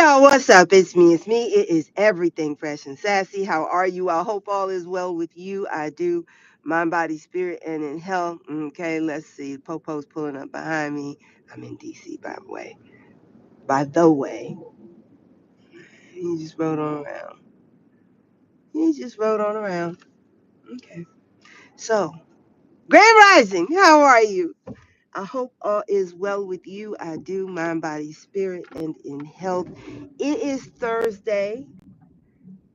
Y'all, what's up? It's me. It's me. It is everything fresh and sassy. How are you? I hope all is well with you. I do. Mind, body, spirit, and in health. Okay, let's see. Popo's pulling up behind me. I'm in DC, by the way. By the way, he just rode on around. He just rode on around. Okay. So, Grand Rising, how are you? I hope all is well with you. I do. Mind, body, spirit, and in health. It is Thursday,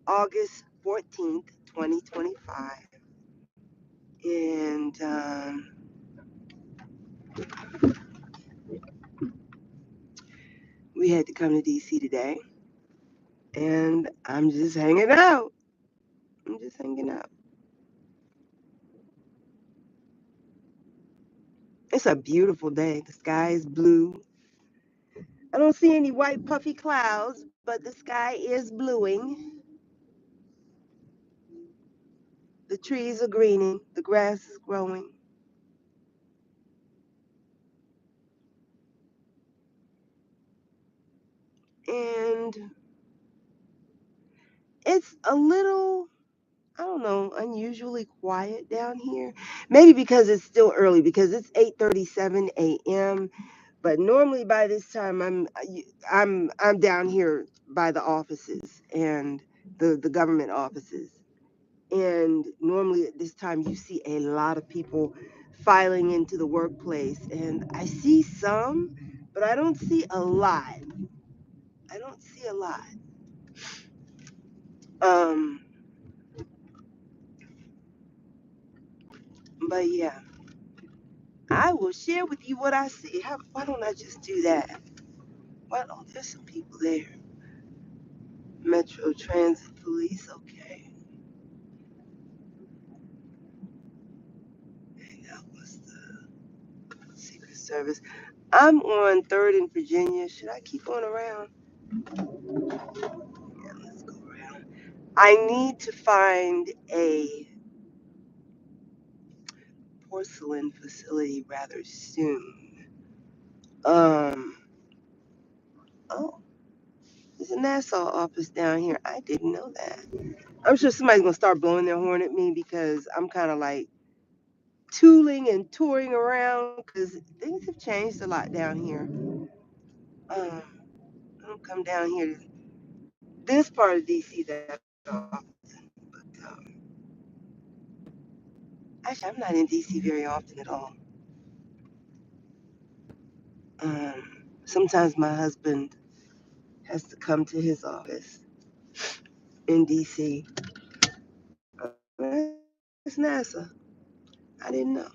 August 14th, 2025. And we had to come to DC today. And I'm just hanging out. I'm just hanging out. It's a beautiful day. The sky is blue. I don't see any white puffy clouds, but the sky is bluing. The trees are greening. The grass is growing. And it's a little, I don't know, unusually quiet down here. Maybe because it's still early, because it's 8:37 a.m. But normally by this time I'm down here by the offices and the government offices. And normally at this time you see a lot of people filing into the workplace, and I see some, but I don't see a lot. I don't see a lot. Um, but yeah, I will share with you what I see. Why don't I just do that? Oh, there's some people there. Metro Transit Police, okay. That was the Secret Service. I'm on 3rd in Virginia. Should I keep on around? Yeah, let's go around. I need to find a porcelain facility rather soon. Um, oh, there's a Nassau office down here. I didn't know that. I'm sure somebody's gonna start blowing their horn at me because I'm kind of like tooling and touring around because things have changed a lot down here. I don't come down here to this part of DC that often, but actually, I'm not in DC very often at all. Sometimes my husband has to come to his office in DC. It's NASA. I didn't know.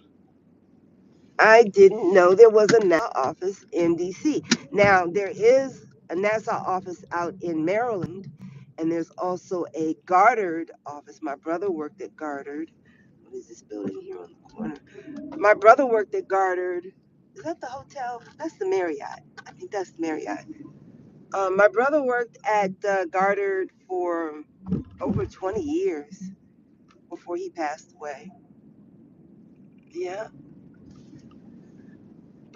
I didn't know there was a NASA office in DC. Now, there is a NASA office out in Maryland, and there's also a Goddard office. My brother worked at Goddard. What is this building here on the corner? My brother worked at Goddard. Is that the hotel? That's the Marriott. I think that's the Marriott. My brother worked at Goddard for over 20 years before he passed away. Yeah.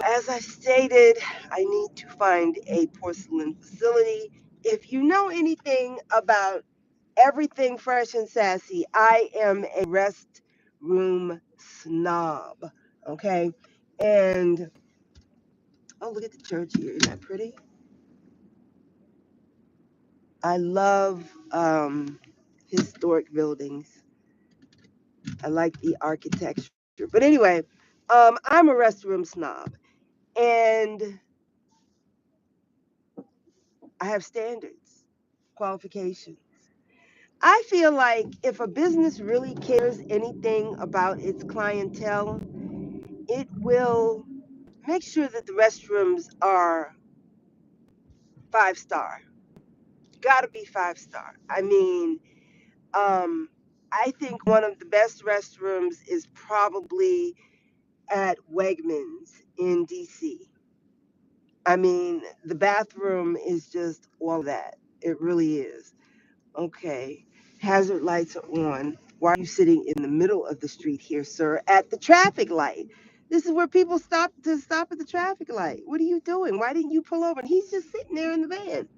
As I stated, I need to find a porcelain facility. If you know anything about everything fresh and sassy, I am a rest room snob. Okay. And oh, look at the church here. Isn't that pretty? I love historic buildings. I like the architecture. But anyway, I'm a restroom snob, and I have standards, qualifications. I feel like if a business really cares anything about its clientele, it will make sure that the restrooms are 5 star. Gotta be 5 star. I mean, I think one of the best restrooms is probably at Wegmans in DC. I mean, the bathroom is just all that. It really is. Okay. Hazard lights are on. Why are you sitting in the middle of the street here, sir, at the traffic light? This is where people stop at the traffic light. What are you doing? Why didn't you pull over? And he's just sitting there in the van.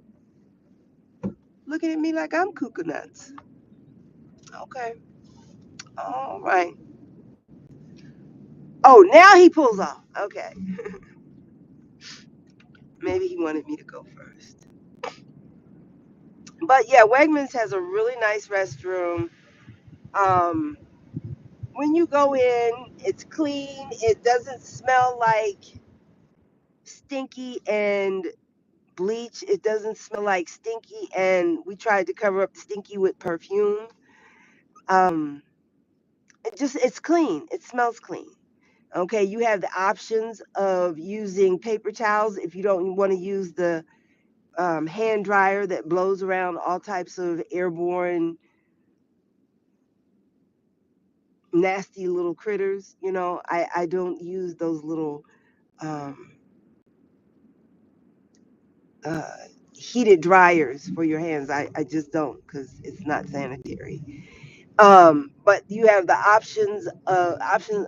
looking at me like I'm cuckoo nuts. Okay. All right. Oh, now he pulls off. Okay. Maybe he wanted me to go first. But yeah, Wegmans has a really nice restroom. Um, when you go in, it's clean. It doesn't smell like stinky and bleach. It doesn't smell like stinky, and we tried to cover up stinky with perfume. Um, it's clean. It smells clean. Okay, you have the options of using paper towels if you don't want to use the hand dryer that blows around all types of airborne nasty little critters. I don't use those little um, uh, heated dryers for your hands. I just don't because it's not sanitary. But you have the options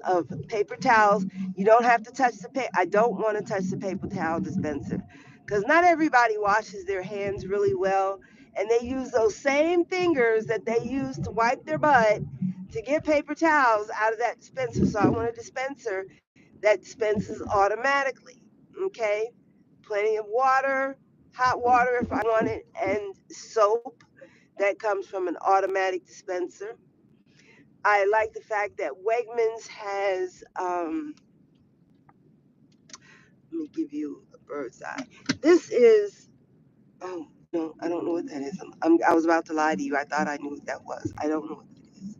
of paper towels. You don't have to touch the paper. I don't want to touch the paper towel dispenser because not everybody washes their hands really well, and they use those same fingers that they use to wipe their butt to get paper towels out of that dispenser. So I want a dispenser that dispenses automatically. Okay, plenty of water, hot water if I want it, and soap that comes from an automatic dispenser. I like the fact that Wegmans has, let me give you a bird's eye. This is, oh, no, I don't know what that is. I was about to lie to you. I thought I knew what that was. I don't know what that is.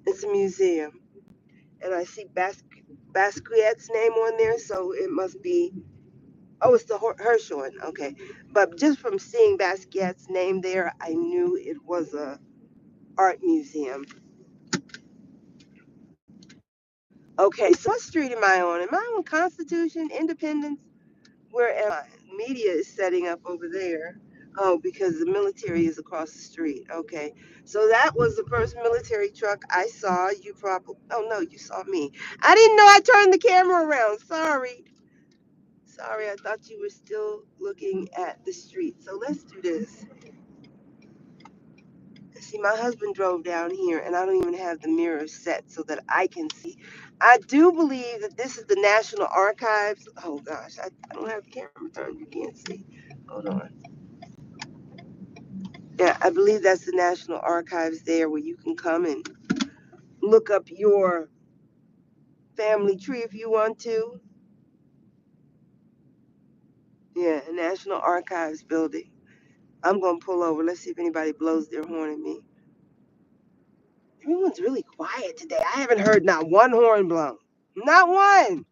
It's a museum. And I see Basquiat's name on there, so it must be, oh, it's the Hirshhorn. Okay. But just from seeing Basquiat's name there, I knew it was a art museum. Okay, so what street am I on? Am I on Constitution, Independence? Where am I? Media is setting up over there. Oh, because the military is across the street. Okay. So that was the first military truck I saw. You probably, oh no, you saw me. I didn't know I turned the camera around. Sorry. Sorry, I thought you were still looking at the street. So let's do this. See, my husband drove down here, and I don't even have the mirror set so that I can see. I do believe that this is the National Archives. Oh gosh, I don't have the camera turned. You can't see. Hold on. Yeah, I believe that's the National Archives there where you can come and look up your family tree if you want to. Yeah, National Archives building. I'm going to pull over. Let's see if anybody blows their horn at me. Everyone's really quiet today. I haven't heard not one horn blown. Not one.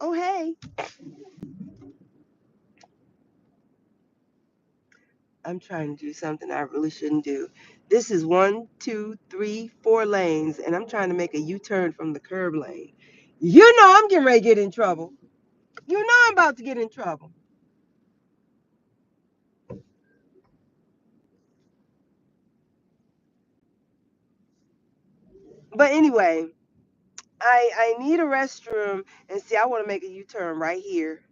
Oh, hey. I'm trying to do something I really shouldn't do. This is 1, 2, 3, 4 lanes, and I'm trying to make a U-turn from the curb lane. You know I'm getting ready to get in trouble. You know I'm about to get in trouble. But anyway, I need a restroom, and see, I want to make a U-turn right here,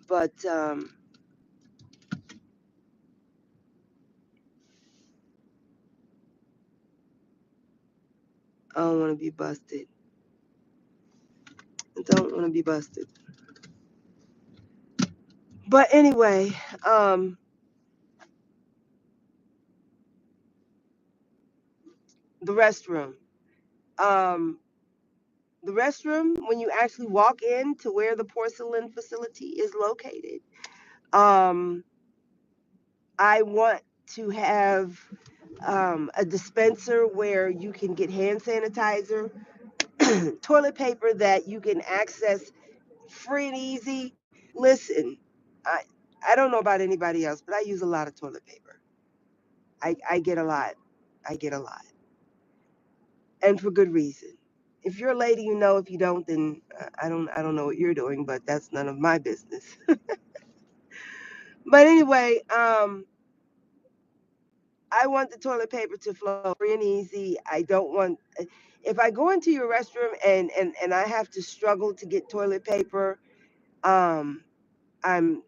but I don't want to be busted. I don't want to be busted. But anyway, um, the restroom. Um, the restroom, when you actually walk in to where the porcelain facility is located, um, I want to have a dispenser where you can get hand sanitizer, toilet paper that you can access free and easy. Listen, I I don't know about anybody else, but I use a lot of toilet paper. I get a lot. I get a lot, and for good reason. If you're a lady, you know. If you don't, then I don't know what you're doing, but that's none of my business. But anyway, I want the toilet paper to flow free and easy. I don't want if I go into your restroom and I have to struggle to get toilet paper, um, I'm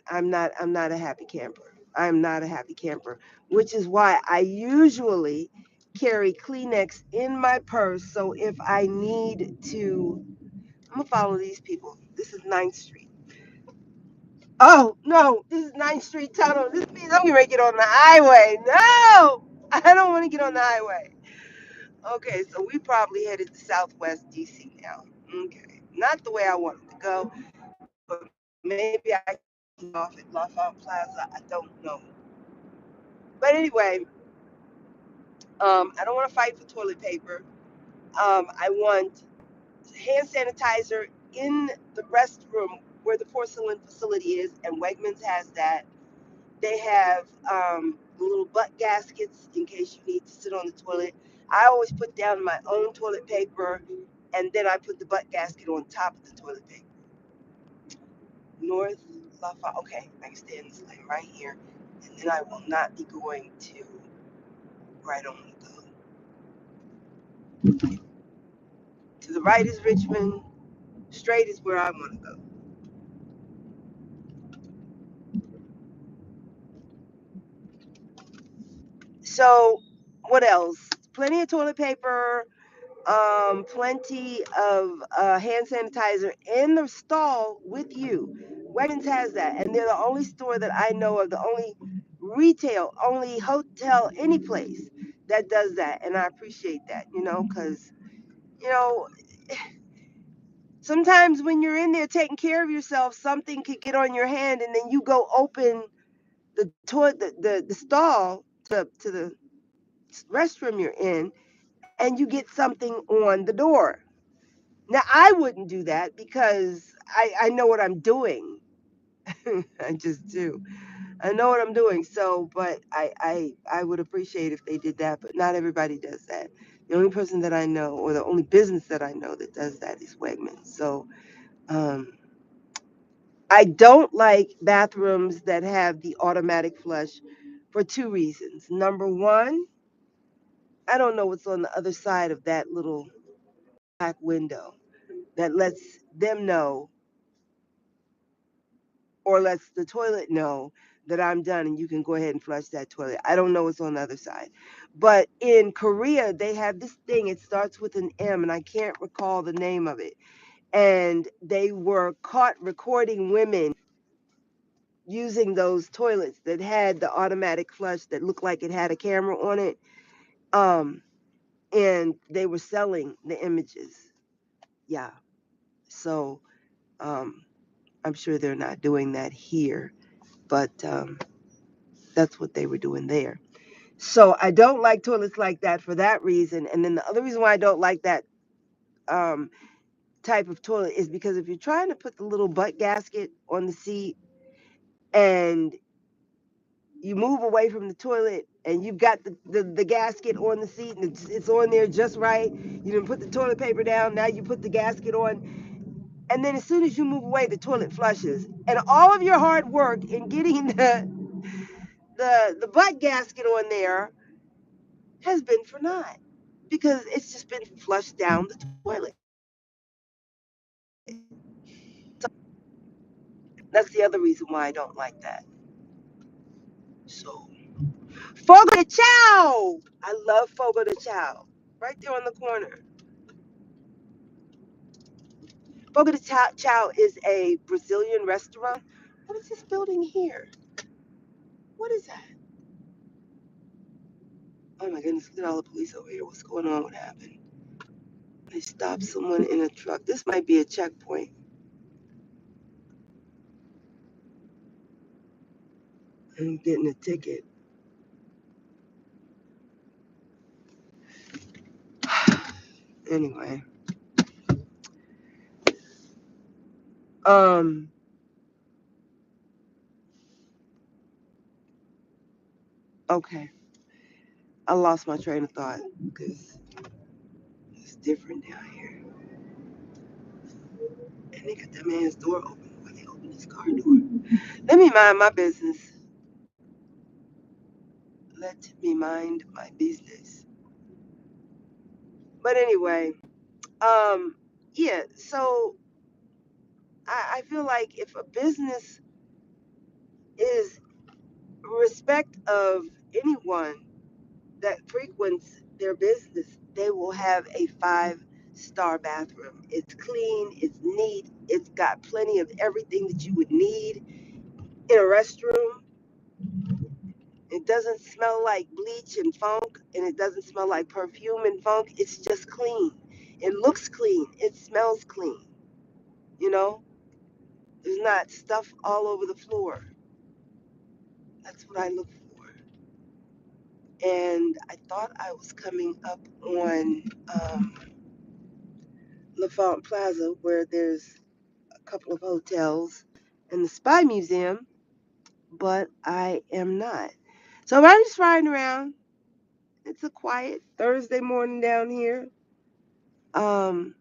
not a happy camper. I'm not a happy camper, which is why I usually carry Kleenex in my purse. So if I need to, I'm gonna follow these people. This is Ninth Street. Oh no, this is Ninth Street Tunnel. This means I'm gonna get on the highway. No, I don't want to get on the highway. Okay, so we probably headed to Southwest DC now. Okay, not the way I wanted to go, but maybe I can get off at Lafayette Plaza. I don't know. But anyway, I don't want to fight for toilet paper. I want hand sanitizer in the restroom where the porcelain facility is, and Wegmans has that. They have little butt gaskets in case you need to sit on the toilet. I always put down my own toilet paper, and then I put the butt gasket on top of the toilet paper. North Lafayette. Okay, I can stay in this lane right here, and then I will not be going to where I don't want to go. To the right is Richmond. Straight is where I want to go. So, what else? Plenty of toilet paper, plenty of hand sanitizer in the stall with you. Wegmans has that, and they're the only store that I know of, the only retail, only hotel, any place that does that, and I appreciate that, because you know sometimes when you're in there taking care of yourself, something could get on your hand, and then you go open the toilet, the stall to the restroom you're in, and you get something on the door. Now, I wouldn't do that because I know what I'm doing. I just do. I know what I'm doing. So, but I would appreciate if they did that, but not everybody does that. The only person that I know, or the only business that I know that does that is Wegmans. So, um, I don't like bathrooms that have the automatic flush for two reasons. Number one, I don't know what's on the other side of that little black window that lets them know or lets the toilet know that I'm done and you can go ahead and flush that toilet. I don't know what's on the other side. But in Korea, they have this thing, it starts with an M, and I can't recall the name of it. And they were caught recording women using those toilets that had the automatic flush that looked like it had a camera on it. Um, and they were selling the images. Yeah. So I'm sure they're not doing that here, but that's what they were doing there. So I don't like toilets like that for that reason. And then the other reason why I don't like that um, type of toilet is because if you're trying to put the little butt gasket on the seat and you move away from the toilet and you've got the gasket on the seat and it's on there just right, you didn't put the toilet paper down, now you put the gasket on. And then as soon as you move away, the toilet flushes. And all of your hard work in getting the butt gasket on there has been for naught because it's just been flushed down the toilet. So that's the other reason why I don't like that. So, Fogo de Chao! I love Fogo de Chao. Right there on the corner. Fogo de Chao is a Brazilian restaurant. What is this building here? What is that? Oh my goodness, look at all the police over here. What's going on? What happened? They stopped someone in a truck. This might be a checkpoint. I'm getting a ticket. Anyway. Um, okay. I lost my train of thought because it's different down here. And they got that man's door open. Why they open his car door? Let me mind my business. Let me mind my business. But anyway, um, yeah. So I feel like if a business is respect of anyone that frequents their business, they will have a five-star bathroom. It's clean, it's neat, it's got plenty of everything that you would need in a restroom. It doesn't smell like bleach and funk, and it doesn't smell like perfume and funk. It's just clean. It looks clean. It smells clean. You know, there's not stuff all over the floor. That's what I look for. And I thought I was coming up on LaFont Plaza, where there's a couple of hotels and the Spy Museum, but I am not. So I'm just riding around. It's a quiet Thursday morning down here. Um,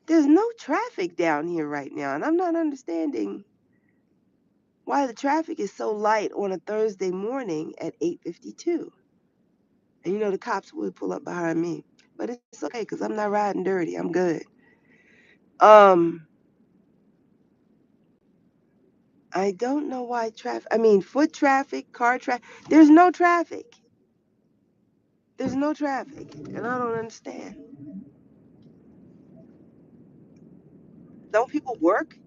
there's no traffic down here right now, and I'm not understanding why the traffic is so light on a Thursday morning at 8:52. And you know the cops would pull up behind me, but it's okay because I'm not riding dirty. I'm good. Um, I don't know why traffic. I mean, foot traffic, car traffic. There's no traffic. There's no traffic, and I don't understand. Don't people work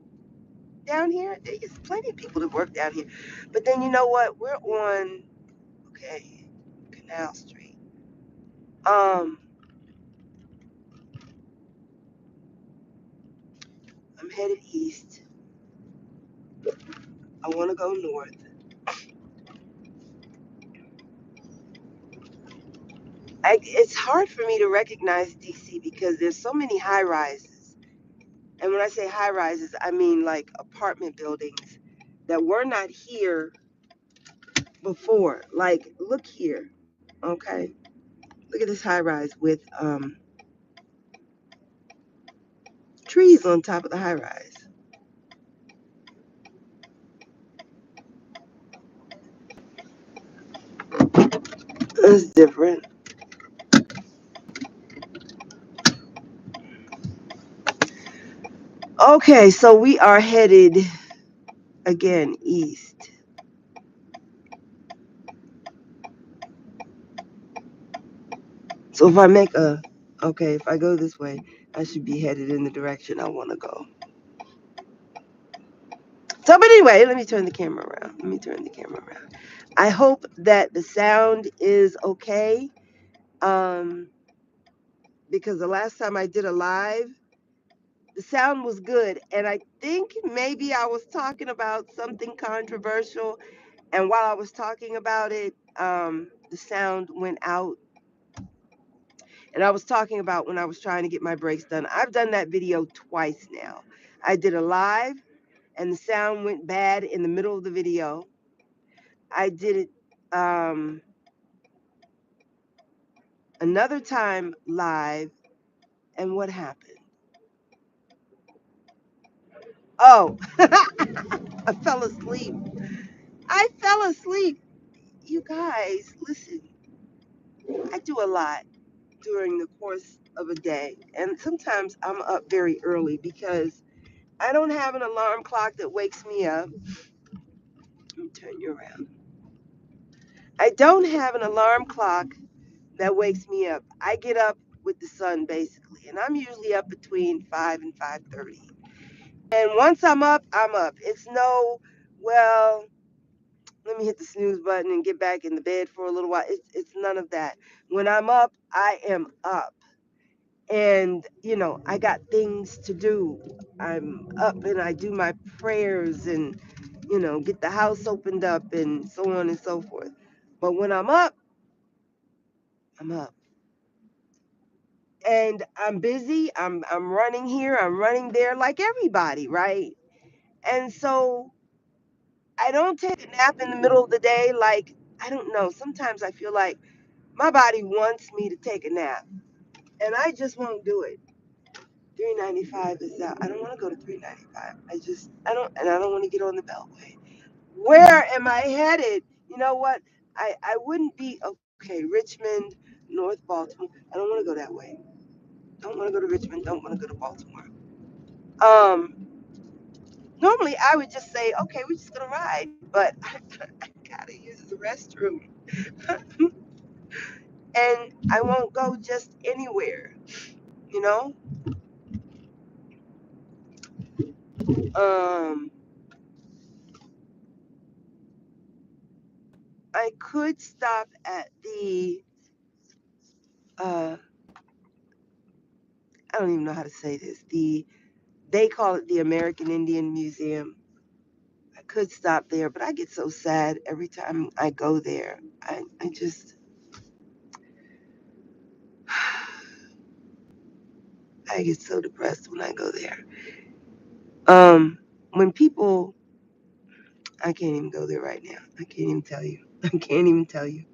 down here? There's plenty of people that work down here. But then you know what? We're on okay, Canal Street. Um, I'm headed east. I want to go north. It's hard for me to recognize DC because there's so many high rises. And when I say high rises, I mean like apartment buildings that were not here before. Like, look here. Okay. Look at this high rise with trees on top of the high rise. That's different. Okay, so we are headed again east. So if I make a, okay, if I go this way, I should be headed in the direction I want to go. So, but anyway, let me turn the camera around. Let me turn the camera around. I hope that the sound is okay. Um, because the last time I did a live, the sound was good. And I think maybe I was talking about something controversial. And while I was talking about it, the sound went out. And I was talking about when I was trying to get my brakes done. I've done that video twice now. I did a live and the sound went bad in the middle of the video. I did it another time live, and what happened? Oh, I fell asleep. I fell asleep. You guys, listen, I do a lot during the course of a day, and sometimes I'm up very early because I don't have an alarm clock that wakes me up. Let me turn you around. I don't have an alarm clock that wakes me up. I get up with the sun basically, and I'm usually up between 5 and 5:30. And once I'm up, I'm up. It's no, well, let me hit the snooze button and get back in the bed for a little while. It's none of that. When I'm up, I am up. And, you know, I got things to do. I'm up and I do my prayers and, you know, get the house opened up and so on and so forth. But when I'm up, I'm up. And I'm busy. I'm running here, I'm running there like everybody, right? And so I don't take a nap in the middle of the day. Like, I don't know. Sometimes I feel like my body wants me to take a nap, and I just won't do it. 395 is out. I don't want to go to 395. I don't want to get on the Beltway. Where am I headed? You know what? I wouldn't be okay. Richmond, North Baltimore. I don't want to go that way. Don't want to go to Richmond. Don't want to go to Baltimore. Um, Normally I would just say, okay, we're just gonna ride, but I gotta use the restroom, and I won't go just anywhere. You know. Um, I could stop at the. I don't even know how to say this. They call it the American Indian Museum. I could stop there, but I get so sad every time I go there. I just, I get so depressed when I go there. When people, I can't even go there right now. I can't even tell you. I can't even tell you.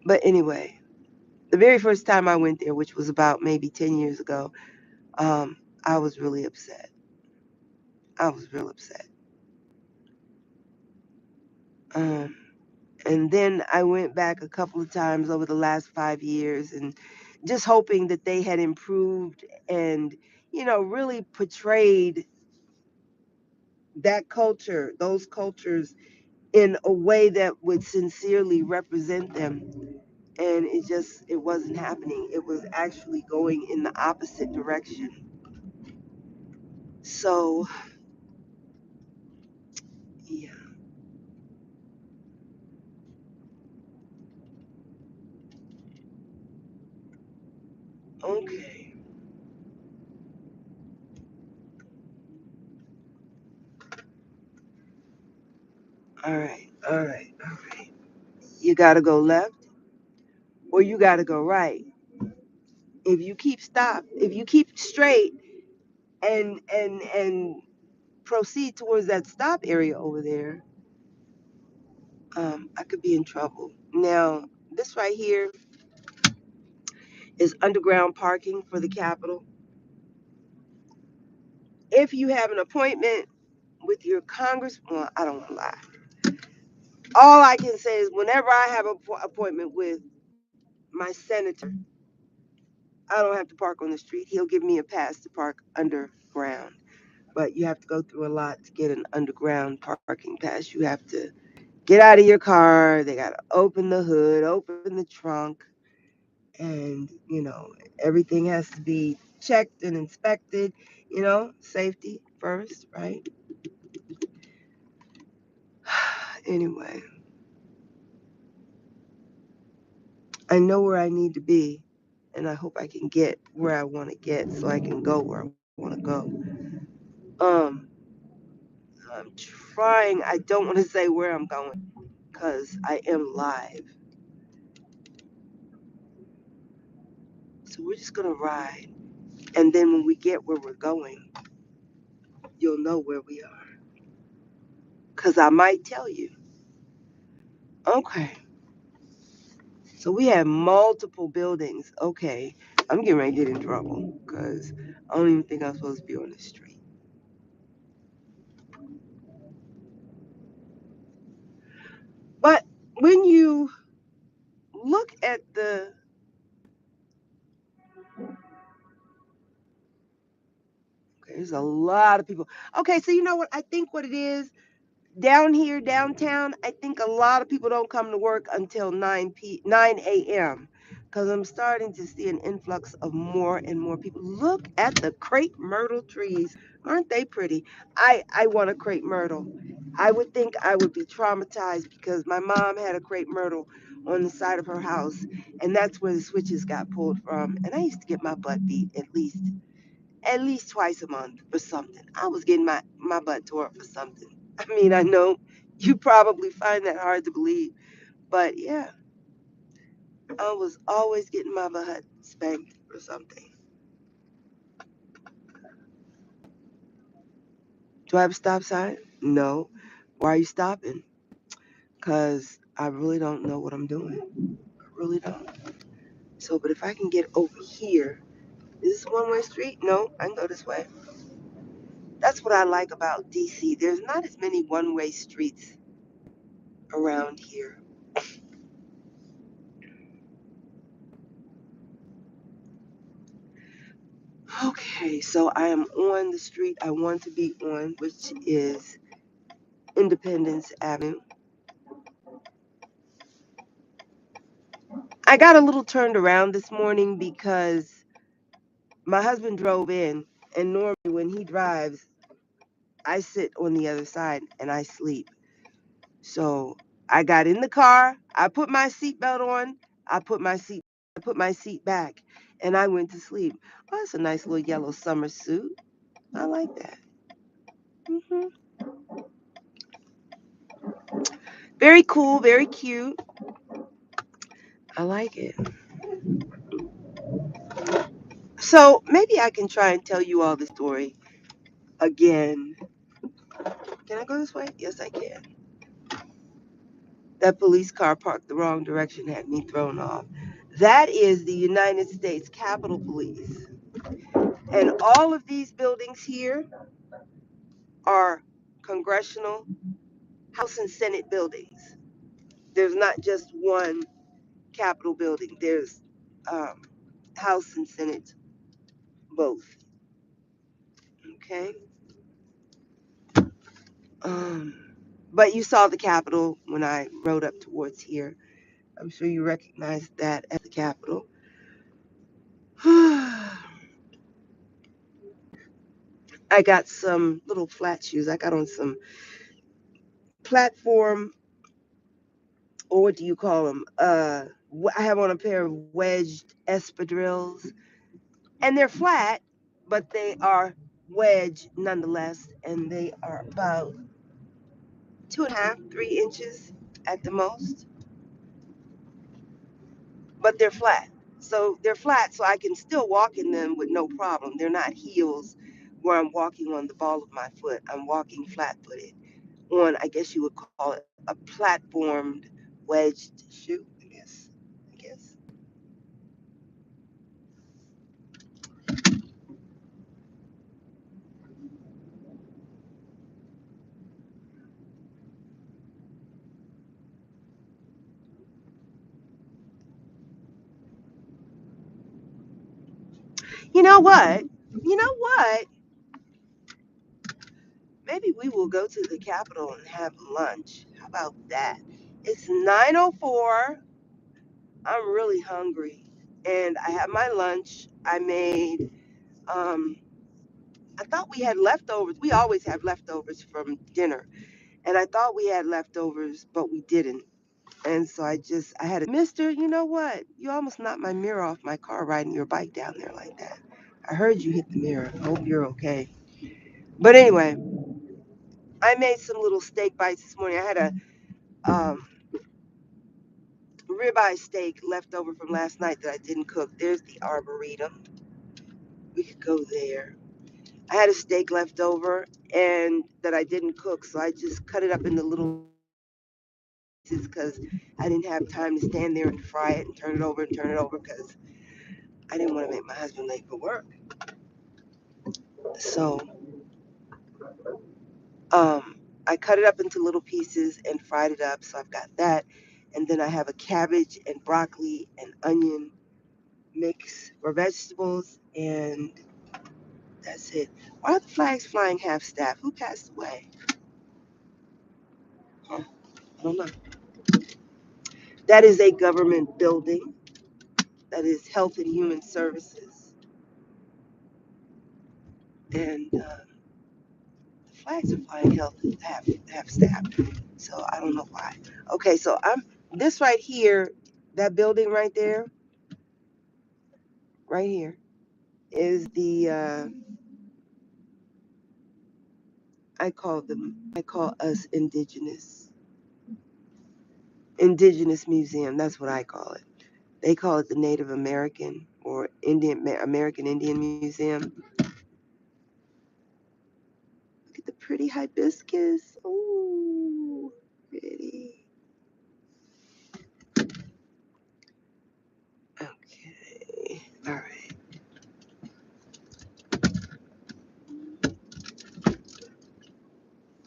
But anyway, the very first time I went there, which was about maybe 10 years ago, I was really upset. I was real upset. Um, and then I went back a couple of times over the last 5 years and just hoping that they had improved and, really portrayed that culture, those cultures in a way that would sincerely represent them. And it wasn't happening. It was actually going in the opposite direction. So, yeah, okay. All right, all right, all right. You got to go left or you got to go right. If you keep straight and proceed towards that stop area over there, I could be in trouble. Now, this right here is underground parking for the Capitol. If you have an appointment with your Congress, well, I don't want to lie. All I can say is whenever I have an appointment with my senator, I don't have to park on the street. He'll give me a pass to park underground. But you have to go through a lot to get an underground parking pass. You have to get out of your car. They got to open the hood, open the trunk, and, everything has to be checked and inspected, safety first, right? Anyway, I know where I need to be, and I hope I can get where I want to get so I can go where I want to go. Um, I'm trying, I don't want to say where I'm going because I am live. So we're just going to ride. And then when we get where we're going, you'll know where we are. Because I might tell you. Okay. So we have multiple buildings. Okay. I'm getting ready to get in trouble because I don't even think I'm supposed to be on the street. But when you look at okay, there's a lot of people. Okay, so you know what? I think what it is down here downtown, I think a lot of people don't come to work until 9 a.m. because I'm starting to see an influx of more and more people. Look at the crepe myrtle trees. Aren't they pretty? I want a crepe myrtle. I would think I would be traumatized because my mom had a crepe myrtle on the side of her house, and that's where the switches got pulled from. And I used to get my butt beat at least twice a month for something. I was getting my butt tore up for something. I mean, I know you probably find that hard to believe, but yeah, I was always getting my butt spanked for something. Do I have a stop sign? No. Why are you stopping? Because I really don't know what I'm doing. I really don't. So, but if I can get over here, is this a one-way street? No, I can go this way. That's what I like about DC. There's not as many one-way streets around here. Okay, so I am on the street I want to be on, which is Independence Avenue. I got a little turned around this morning because my husband drove in, and normally when he drives, I sit on the other side and I sleep. So I got in the car, I put my seatbelt on, I put my seat I put my seat back, and I went to sleep. Oh, that's a nice little yellow summer suit. I like that. hmm Very cool, very cute. I like it. So maybe I can try and tell you all the story again. Can I go this way? Yes, I can. That police car parked the wrong direction had me thrown off. That is the United States Capitol Police. And all of these buildings here are congressional House and Senate buildings. There's not just one Capitol building, there's um, House and Senate both. Okay. But you saw the Capitol when I rode up towards here. I'm sure you recognized that as the Capitol. I got some little flat shoes. I got on some platform, or what do you call them? I have on a pair of wedged espadrilles, and they're flat, but they are wedged nonetheless, and they are about 2.5, 3 inches at the most, but they're flat. So they're flat, so I can still walk in them with no problem. They're not heels where I'm walking on the ball of my foot. I'm walking flat-footed on, I guess you would call it a platformed wedged shoe, I guess. I guess. You know what? You know what? Maybe we will go to the Capitol and have lunch. How about that? It's 9:04. I'm really hungry. And I have my lunch. Um, I thought we had leftovers. We always have leftovers from dinner. And I thought we had leftovers, but we didn't. And so I had a, Mister, you know what? You almost knocked my mirror off my car riding your bike down there like that. I heard you hit the mirror. Hope you're okay. But anyway, I made some little steak bites this morning. I had a ribeye steak left over from last night that I didn't cook. There's the Arboretum. We could go there. I had a steak left over and that I didn't cook, so I just cut it up into little pieces because I didn't have time to stand there and fry it and turn it over because I didn't want to make my husband late for work. So I cut it up into little pieces and fried it up. So I've got that. And then I have a cabbage and broccoli and onion mix for vegetables. And that's it. Why are the flags flying half staff? Who passed away? Huh, I don't know. That is a government building. That is Health and Human Services. And the flags are flying half staff. So I don't know why. Okay, so this right here, that building right here, is the I call us Indigenous Museum. That's what I call it. They call it the Native American or American Indian Museum. Look at the pretty hibiscus. Ooh, pretty. Okay. All right.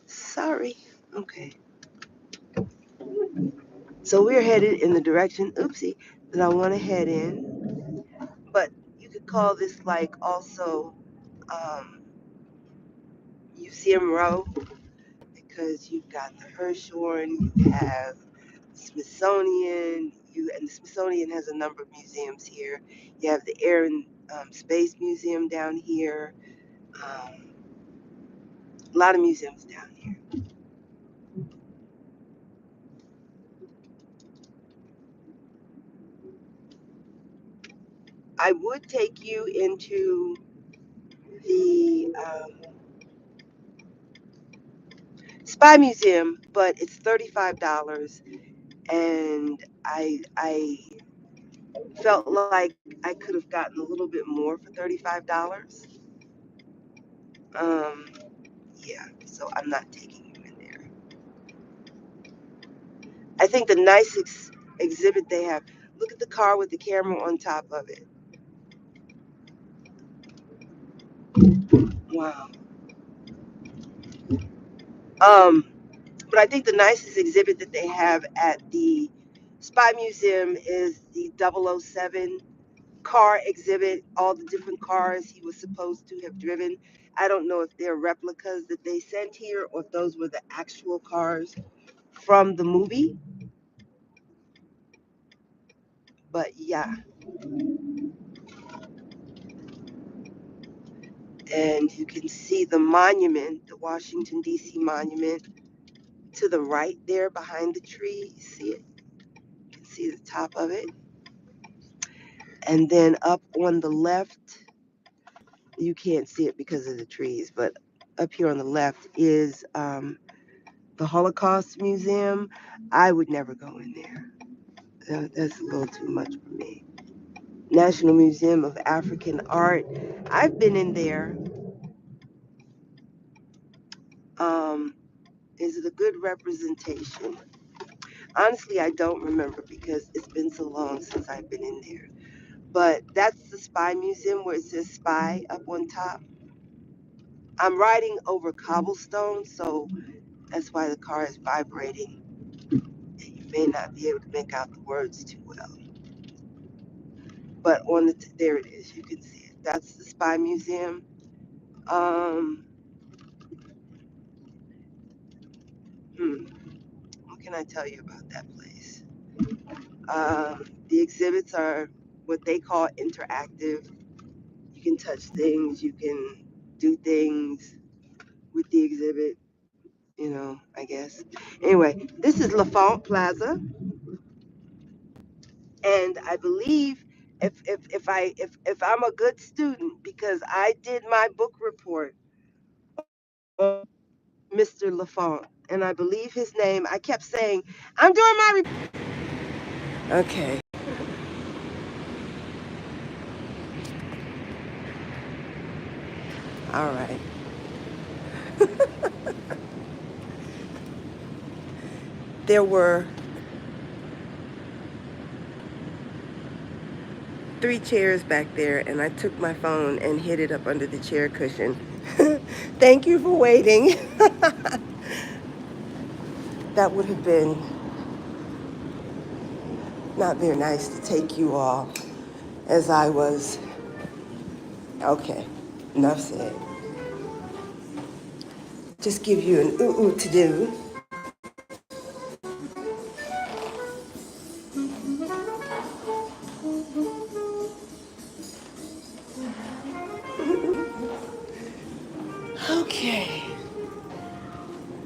Sorry. Okay. So we're headed in the direction, oopsie, that I want to head in. But you could call this like also um, Museum Row because you've got the Hirshhorn, you have Smithsonian, and the Smithsonian has a number of museums here. You have the Air and Space Museum down here. A lot of museums down here. I would take you into the Spy Museum, but it's $35, and I felt like I could have gotten a little bit more for $35. Um, yeah, so I'm not taking you in there. I think the nicest exhibit they have. Look at the car with the camera on top of it. Wow. Um, but I think the nicest exhibit that they have at the Spy Museum is the 007 car exhibit, all the different cars he was supposed to have driven. I don't know if they're replicas that they sent here or if those were the actual cars from the movie. But yeah, and you can see the monument, the Washington, D.C. monument to the right there behind the tree. You see it? You can see the top of it. And then up on the left, you can't see it because of the trees, but up here on the left is the Holocaust Museum. I would never go in there. That's a little too much for me. National Museum of African Art. I've been in there. Um, is it a good representation? Honestly, I don't remember because it's been so long since I've been in there. But that's the Spy Museum where it says Spy up on top. I'm riding over cobblestone, so that's why the car is vibrating. And you may not be able to make out the words too well. But on there it is. You can see it. That's the Spy Museum. Um, hmm, what can I tell you about that place? The exhibits are what they call interactive. You can touch things. You can do things with the exhibit. I guess. Anyway, this is LaFont Plaza, and I believe if I'm a good student because I did my book report on Mr. LaFont, and I believe his name. I kept saying, "I'm doing my report." Okay, all right. There were 3 chairs back there, and I took my phone and hid it up under the chair cushion. Thank you for waiting. That would have been not very nice to take you all as I was. Okay, enough said. Just give you an ooh to do. Okay,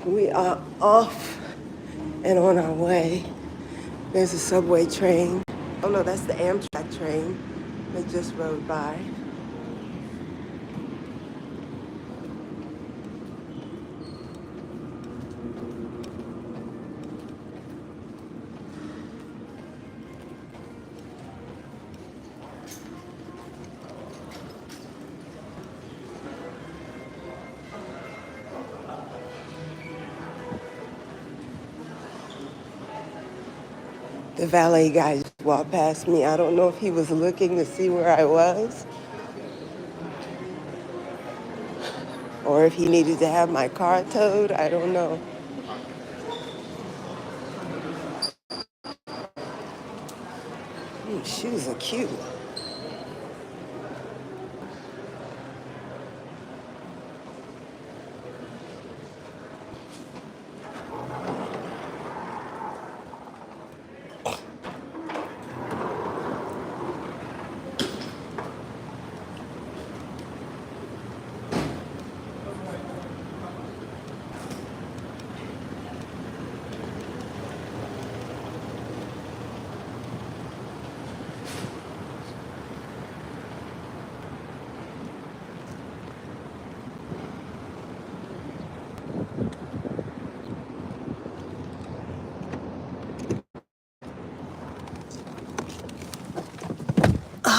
we are off and on our way. There's a subway train. Oh no, that's the Amtrak train that just rode by. The valet guy just walked past me. I don't know if he was looking to see where I was or if he needed to have my car towed. I don't know. Ooh, shoes are cute.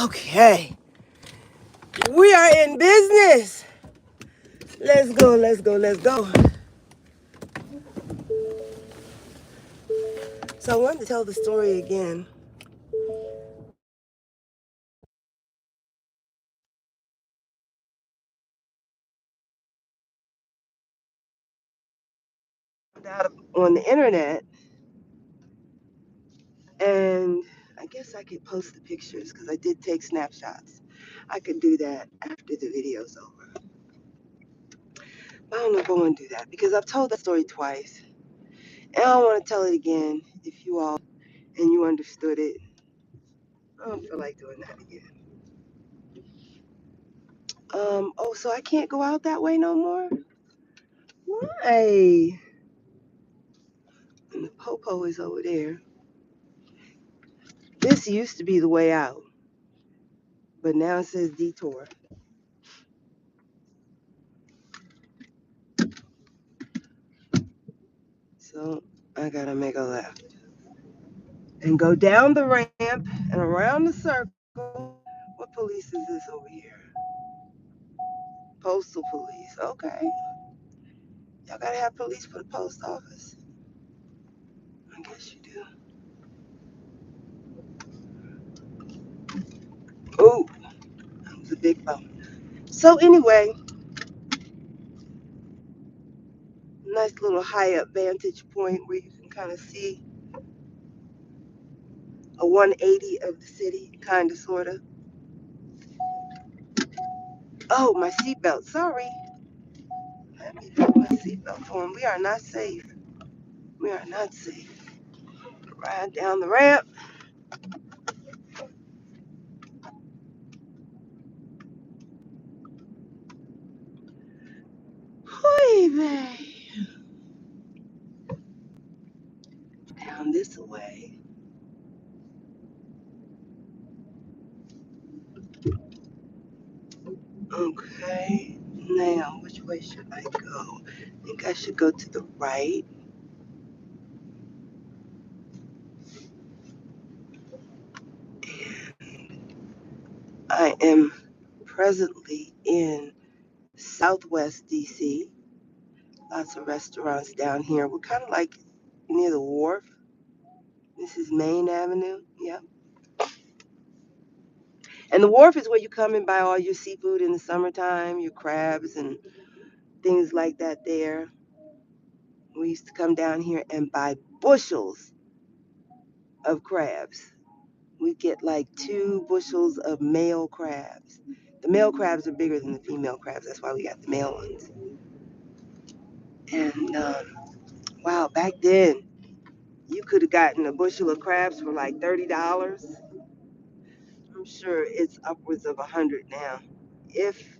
Okay, we are in business. Let's go, let's go, let's go. So I wanted to tell the story again. Out on the internet, and I guess I could post the pictures because I did take snapshots. I could do that after the video's over. I don't know if I want to do that because I've told that story twice. And I don't want to tell it again if you all and you understood it. I don't feel like doing that again. Oh, so I can't go out that way no more? Why? And the popo is over there. This used to be the way out, but now it says detour. So I gotta make a left and go down the ramp and around the circle. What police is this over here? Postal police. Okay. Y'all gotta have police for the post office. I guess you do. Oh, that was a big bump. So anyway, nice little high up vantage point where you can kind of see a 180 of the city, kind of, sort of. Oh, my seatbelt. Sorry. Let me put my seatbelt on. We are not safe. We are not safe. Ride down the ramp. Baby. Down this way. Okay. Now, which way should I go? I think I should go to the right. I am presently in Southwest DC. Lots of restaurants down here. We're kind of like near the wharf. This is Main Avenue. Yep. And the wharf is where you come and buy all your seafood in the summertime, your crabs and things like that there. We used to come down here and buy bushels of crabs. We get like 2 bushels of male crabs. The male crabs are bigger than the female crabs. That's why we got the male ones. And wow, back then you could have gotten a bushel of crabs for like $30. I'm sure it's upwards of 100 now, if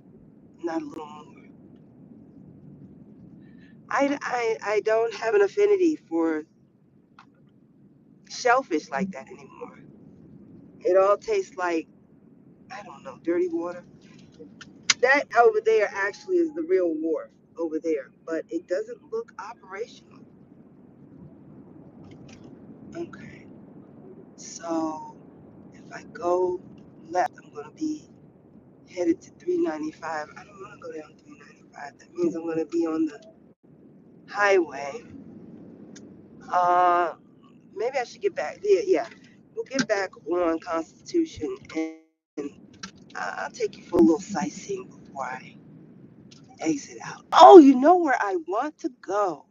not a little more. I don't have an affinity for shellfish like that anymore. It all tastes like, I don't know, dirty water. That over there actually is the real wharf over there, but it doesn't look operational. Okay, so if I go left, I'm going to be headed to 395. I don't want to go down 395. That means I'm going to be on the highway. Uh, maybe I should get back. Yeah, yeah. We'll get back on Constitution and I'll take you for a little sightseeing before I exit out. Oh, you know where I want to go.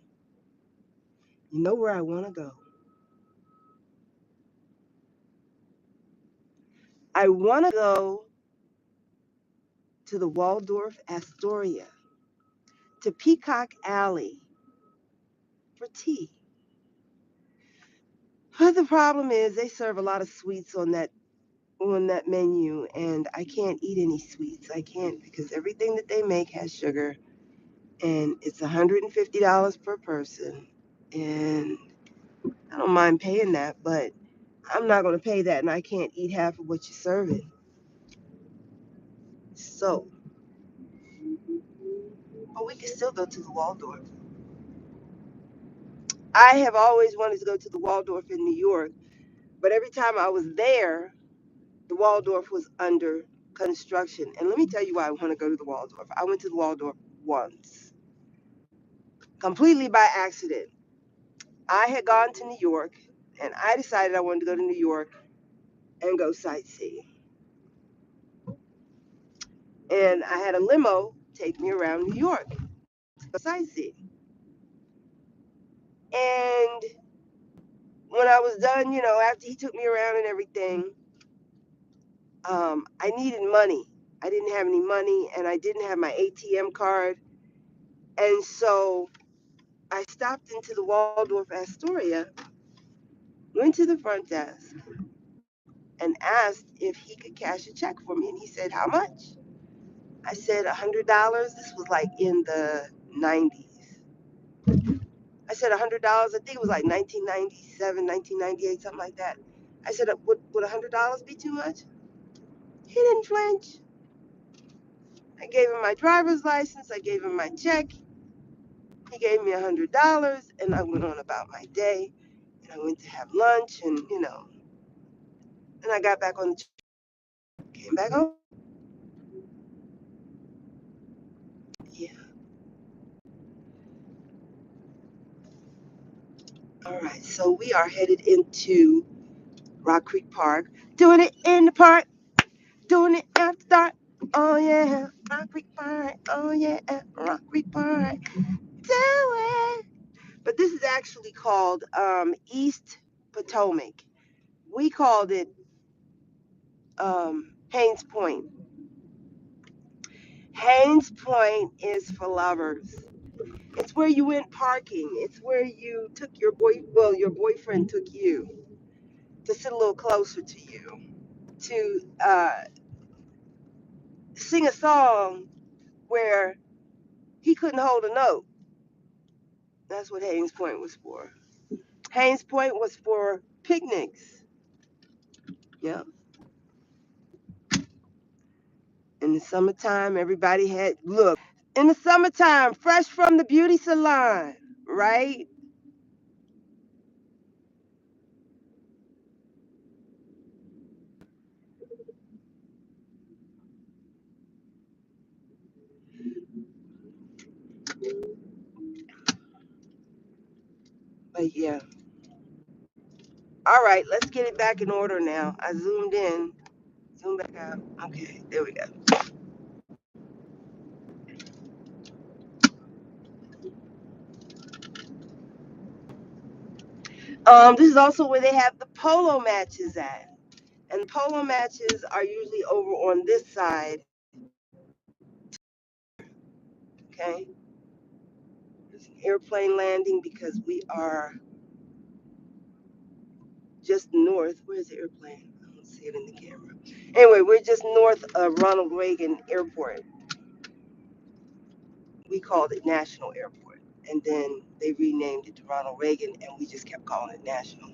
You know where I want to go. I want to go to the Waldorf Astoria, to Peacock Alley for tea. But the problem is they serve a lot of sweets on that menu, and I can't eat any sweets. I can't, because everything that they make has sugar, and it's $150 per person. And I don't mind paying that, but I'm not going to pay that, and I can't eat half of what you're serving. So, but we can still go to the Waldorf. I have always wanted to go to the Waldorf in New York, but every time I was there, the Waldorf was under construction. And let me tell you why I want to go to the Waldorf. I went to the Waldorf once, completely by accident. I had gone to New York, and I decided I wanted to go to New York and go sightseeing. And I had a limo take me around New York to go sightseeing. And when I was done, after he took me around and everything, I needed money. I didn't have any money, and I didn't have my ATM card. And so I stopped into the Waldorf Astoria, went to the front desk, and asked if he could cash a check for me. And he said, "How much?" I said, $100. This was like in the 90s. I said, $100. I think it was like 1997, 1998, something like that. I said, would $100 be too much? He didn't flinch. I gave him my driver's license. I gave him my check. He gave me $100, and I went on about my day. And I went to have lunch, and I got back on the train, came back home. Yeah. All right. So we are headed into Rock Creek Park, doing it in the park, doing it after dark. Oh yeah, Rock Creek Park. Oh yeah, Rock Creek Park. Do it. But this is actually called East Potomac. We called it Haynes Point. Haynes Point is for lovers. It's where you went parking. It's where you took your boyfriend took you to sit a little closer to you, to sing a song where he couldn't hold a note. That's what Haynes Point was for. Haynes Point was for picnics. Yeah. In the summertime, everybody look, in the summertime, fresh from the beauty salon, right? But yeah. All right, let's get it back in order now. I zoomed in, zoom back out. Okay, there we go. This is also where they have the polo matches at. And the polo matches are usually over on this side. Okay. There's an airplane landing because we are just north. Where's the airplane? I don't see it in the camera. Anyway, we're just north of Ronald Reagan Airport. We called it National Airport. And then they renamed it to Ronald Reagan, and we just kept calling it National.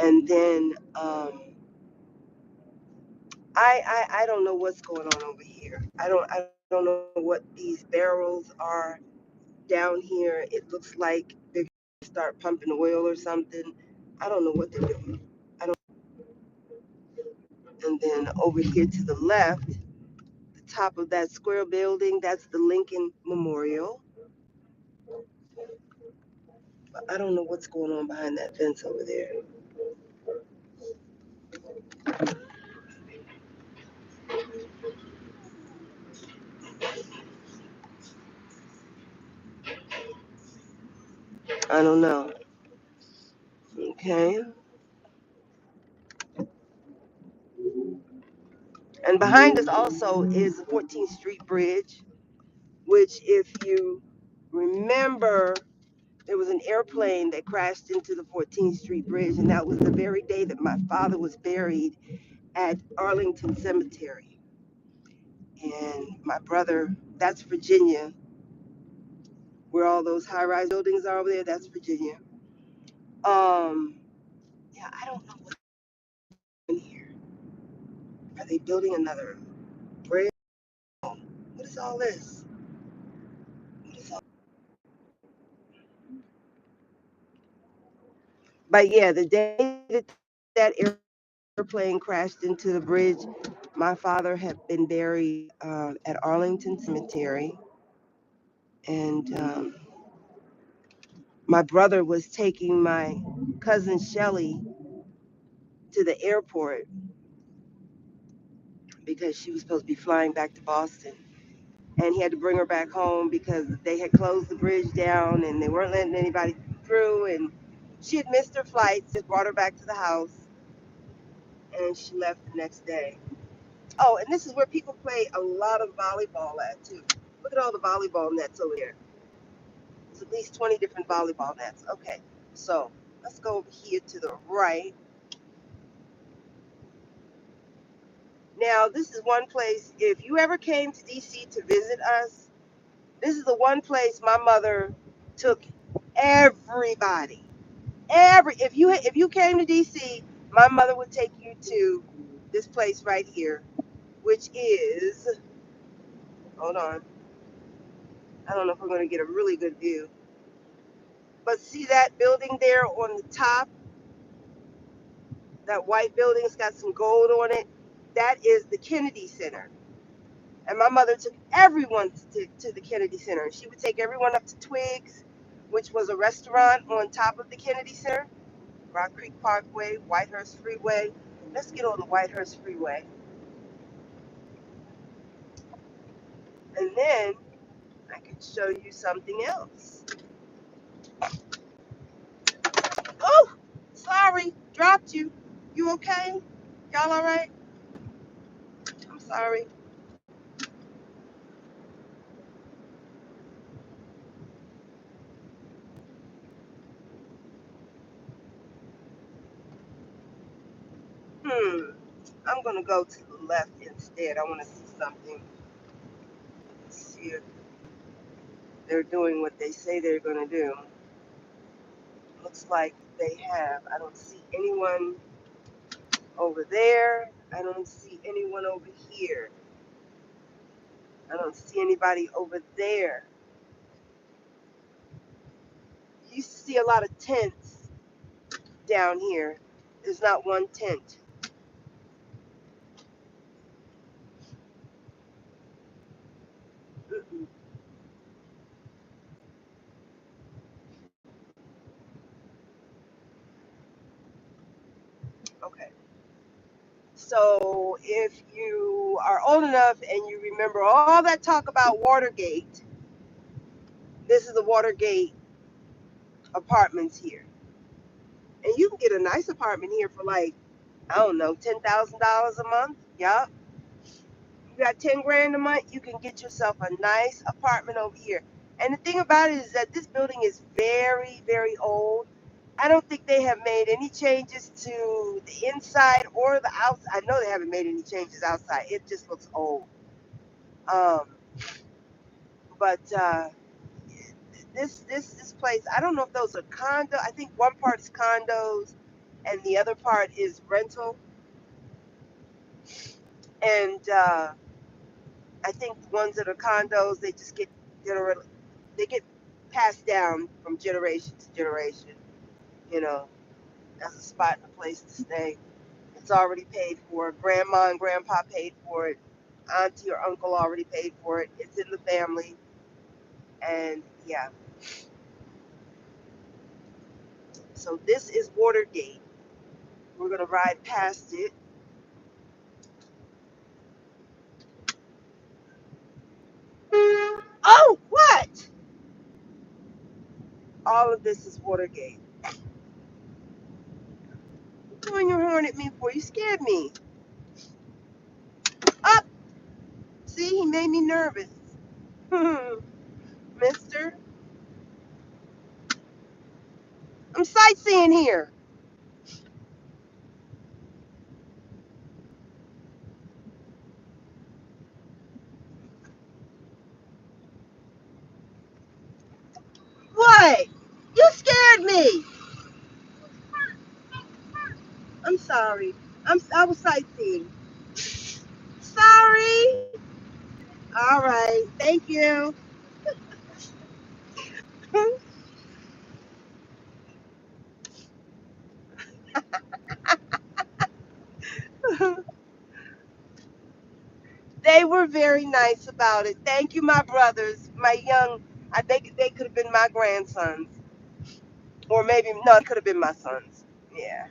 And then I don't know what's going on over here. I don't know what these barrels are down here. It looks like they're going to start pumping oil or something. I don't know what they're doing. I don't. And then over here to the left, the top of that square building, that's the Lincoln Memorial. But I don't know what's going on behind that fence over there. I don't know. Okay. And behind us also is the 14th Street Bridge, which, if you remember, there was an airplane that crashed into the 14th Street Bridge, and that was the very day that my father was buried at Arlington Cemetery. And my brother, that's Virginia, where all those high-rise buildings are over there. That's Virginia. Yeah, I don't know what's in here. Are they building another bridge? What is all this? What is all? But yeah, the day that that airplane crashed into the bridge, my father had been buried at Arlington Cemetery, and my brother was taking my cousin Shelly to the airport because she was supposed to be flying back to Boston. And he had to bring her back home because they had closed the bridge down and they weren't letting anybody through. And she had missed her flight, so brought her back to the house, and she left the next day. Oh, and this is where people play a lot of volleyball at, too. Look at all the volleyball nets over here. There's at least 20 different volleyball nets. Okay, so let's go over here to the right. Now, this is one place, if you ever came to DC to visit us, this is the one place my mother took everybody. If you came to DC, my mother would take you to this place right here, which is, hold on, I don't know if we're going to get a really good view, but see that building there on the top, that white building, it's got some gold on it. That is the Kennedy Center. And my mother took everyone to the Kennedy Center. She would take everyone up to Twigs, which was a restaurant on top of the Kennedy Center, Rock Creek Parkway, Whitehurst Freeway. Let's get on the Whitehurst Freeway. And then I can show you something else. Oh, sorry, dropped you. You okay? Y'all all right? I'm sorry. I'm gonna go to the left instead. I want to see something. See if they're doing what they say they're gonna do. Looks like they have. I don't see anyone over there. I don't see anyone over here. I don't see anybody over there. You used to see a lot of tents down here. There's not one tent. Mm-mm. Okay. So if you are old enough and you remember all that talk about Watergate, this is the Watergate apartments here. And you can get a nice apartment here for like, I don't know, $10,000 a month. Yup. You got 10 grand a month, you can get yourself a nice apartment over here. And the thing about it is that this building is very, very old. I don't think they have made any changes to the inside or the outside. I know they haven't made any changes outside. It just looks old. Um, but this place, I don't know if those are condo. I think one part is condos, and the other part is rental. And I think the ones that are condos, they just get they get passed down from generation to generation. You know, as a spot and a place to stay. It's already paid for. Grandma and grandpa paid for it. Auntie or uncle already paid for it. It's in the family. And yeah, so this is Watergate. We're gonna ride past it. Oh, what? All of this is Watergate. What are you blowing your horn at me for? You scared me. See, he made me nervous. Mister, I'm sightseeing here. What? You scared me. I'm sorry. I was sightseeing. Sorry. All right. Thank you. They were very nice about it. Thank you, my brothers, my young. I think they could have been my grandsons, or maybe no, it could have been my sons. Yeah.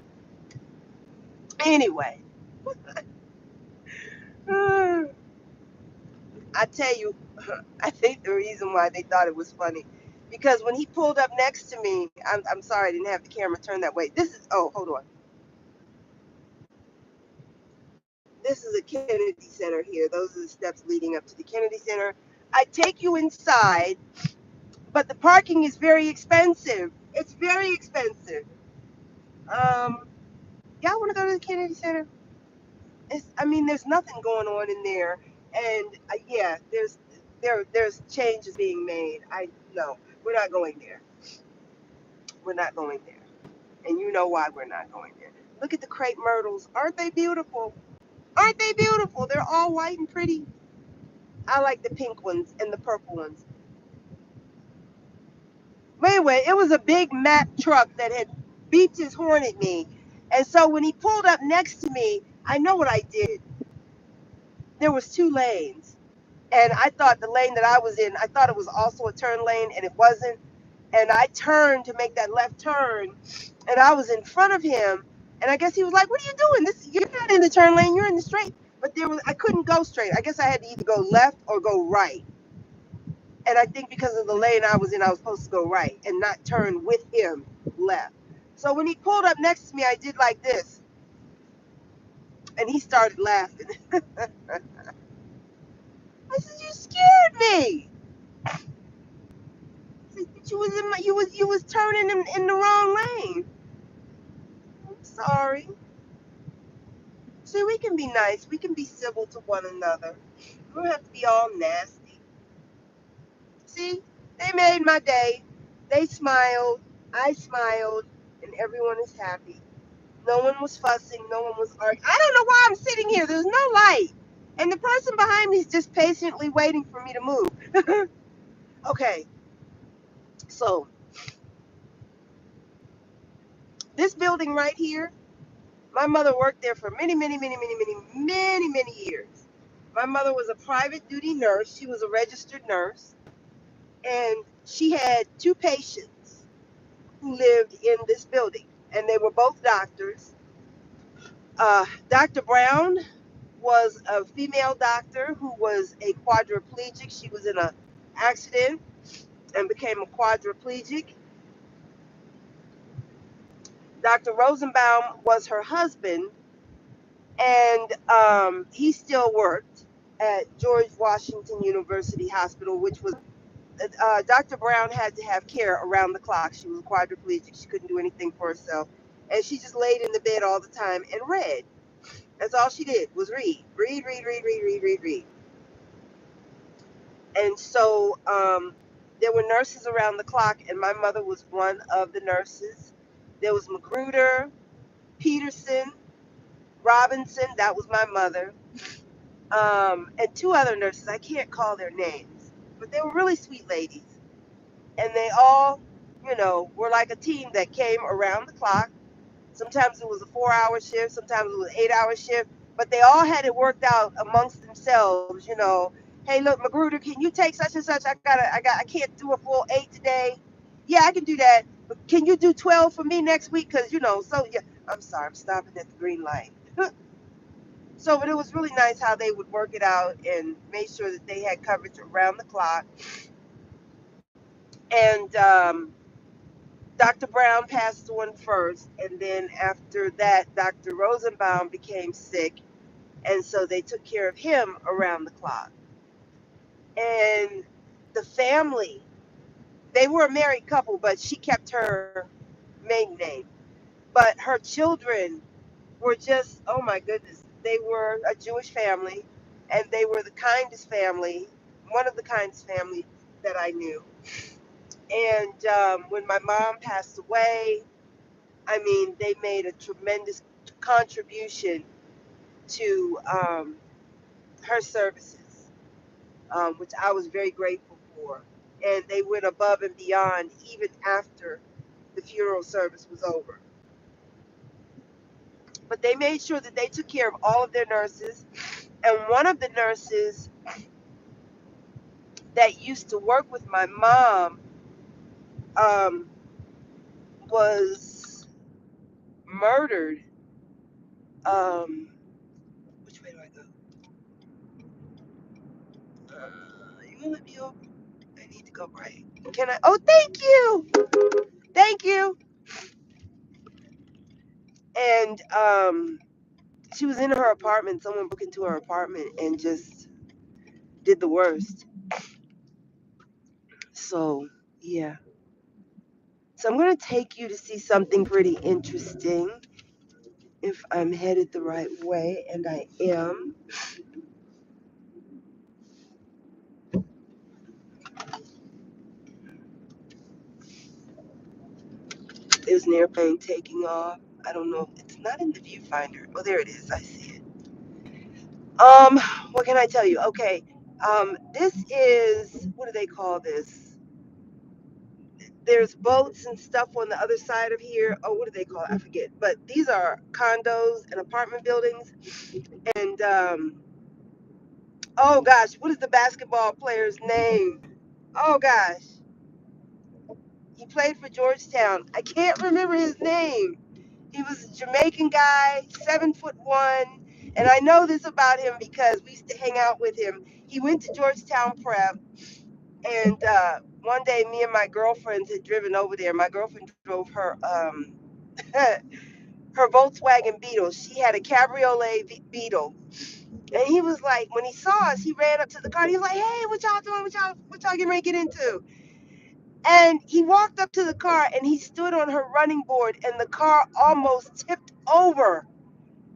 Anyway, I tell you, I think the reason why they thought it was funny, because when he pulled up next to me, I'm sorry I didn't have the camera turned that way. This is hold on. This is a Kennedy Center here. Those are the steps leading up to the Kennedy Center. I take you inside, but the parking is very expensive. It's very expensive. Um, y'all want to go to the Kennedy Center? I mean, there's nothing going on in there, and yeah, there's changes being made. I no, we're not going there. We're not going there, and you know why we're not going there. Look at the crepe myrtles. Aren't they beautiful? Aren't they beautiful? They're all white and pretty. I like the pink ones and the purple ones. But anyway, it was a big Mack truck that had beeped his horn at me, and so when he pulled up next to me, I know what I did. There was two lanes, and I thought the lane that I was in, I thought it was also a turn lane, and it wasn't. And I turned to make that left turn, and I was in front of him, and I guess he was like, "What are you doing? This you're not in the turn lane, you're in the straight." But I couldn't go straight. I guess I had to either go left or go right. And I think because of the lane I was in, I was supposed to go right and not turn with him left. So when he pulled up next to me, I did like this, and he started laughing. I said, "You scared me." I said, "But you was turning in the wrong lane." I'm sorry. See, we can be nice. We can be civil to one another. We don't have to be all nasty. See, they made my day. They smiled. I smiled, and everyone is happy. No one was fussing. No one was arguing. I don't know why I'm sitting here. There's no light. And the person behind me is just patiently waiting for me to move. Okay, so this building right here, my mother worked there for many, many, many, many, many, many, many years. My mother was a private duty nurse. She was a registered nurse. And she had two patients who lived in this building. And they were both doctors. Dr. Brown was a female doctor who was a quadriplegic. She was in an accident and became a quadriplegic. Dr. Rosenbaum was her husband, and he still worked at George Washington University Hospital, which was Dr. Brown had to have care around the clock. She was quadriplegic. She couldn't do anything for herself, and she just laid in the bed all the time and read. That's all she did was read, read, read, read, read, read, read, read. And so there were nurses around the clock, and my mother was one of the nurses. There was Magruder, Peterson, Robinson, that was my mother, and two other nurses. I can't call their names, but they were really sweet ladies. And they all, were like a team that came around the clock. Sometimes it was a 4-hour shift, sometimes it was an 8-hour shift, but they all had it worked out amongst themselves. Hey, look, Magruder, can you take such and such? I can't do a full 8 today. Yeah, I can do that. But can you do 12 for me next week? Because, so yeah, I'm sorry, I'm stopping at the green light. So, but it was really nice how they would work it out and make sure that they had coverage around the clock. And Dr. Brown passed on first, and then after that, Dr. Rosenbaum became sick, and so they took care of him around the clock. And the family, they were a married couple, but she kept her maiden name. But her children were just, oh my goodness, they were a Jewish family, and they were the kindest family, one of the kindest families that I knew. And when my mom passed away, I mean, they made a tremendous contribution to her services, which I was very grateful for. And they went above and beyond even after the funeral service was over. But they made sure that they took care of all of their nurses. And one of the nurses that used to work with my mom um, was murdered. Um, which way do I go? You gonna let me go? I need to go right. Can I? Oh, thank you, thank you. And she was in her apartment. Someone broke into her apartment and just did the worst. So yeah. So I'm gonna take you to see something pretty interesting. If I'm headed the right way, and I am. There's an airplane taking off. I don't know. It's not in the viewfinder. Oh, there it is. I see it. Um, what can I tell you? Okay. This is, what do they call this? There's boats and stuff on the other side of here. Oh, what do they call it? I forget. But these are condos and apartment buildings. And oh gosh, what is the basketball player's name? Oh gosh, he played for Georgetown. I can't remember his name. He was a Jamaican guy, 7'1", and I know this about him because we used to hang out with him. He went to Georgetown Prep, and one day me and my girlfriends had driven over there. My girlfriend drove her her Volkswagen Beetle. She had a Cabriolet Beetle, and he was like, when he saw us, he ran up to the car. And he was like, "Hey, what y'all doing? What y'all getting ready to get into?" And he walked up to the car and he stood on her running board, and the car almost tipped over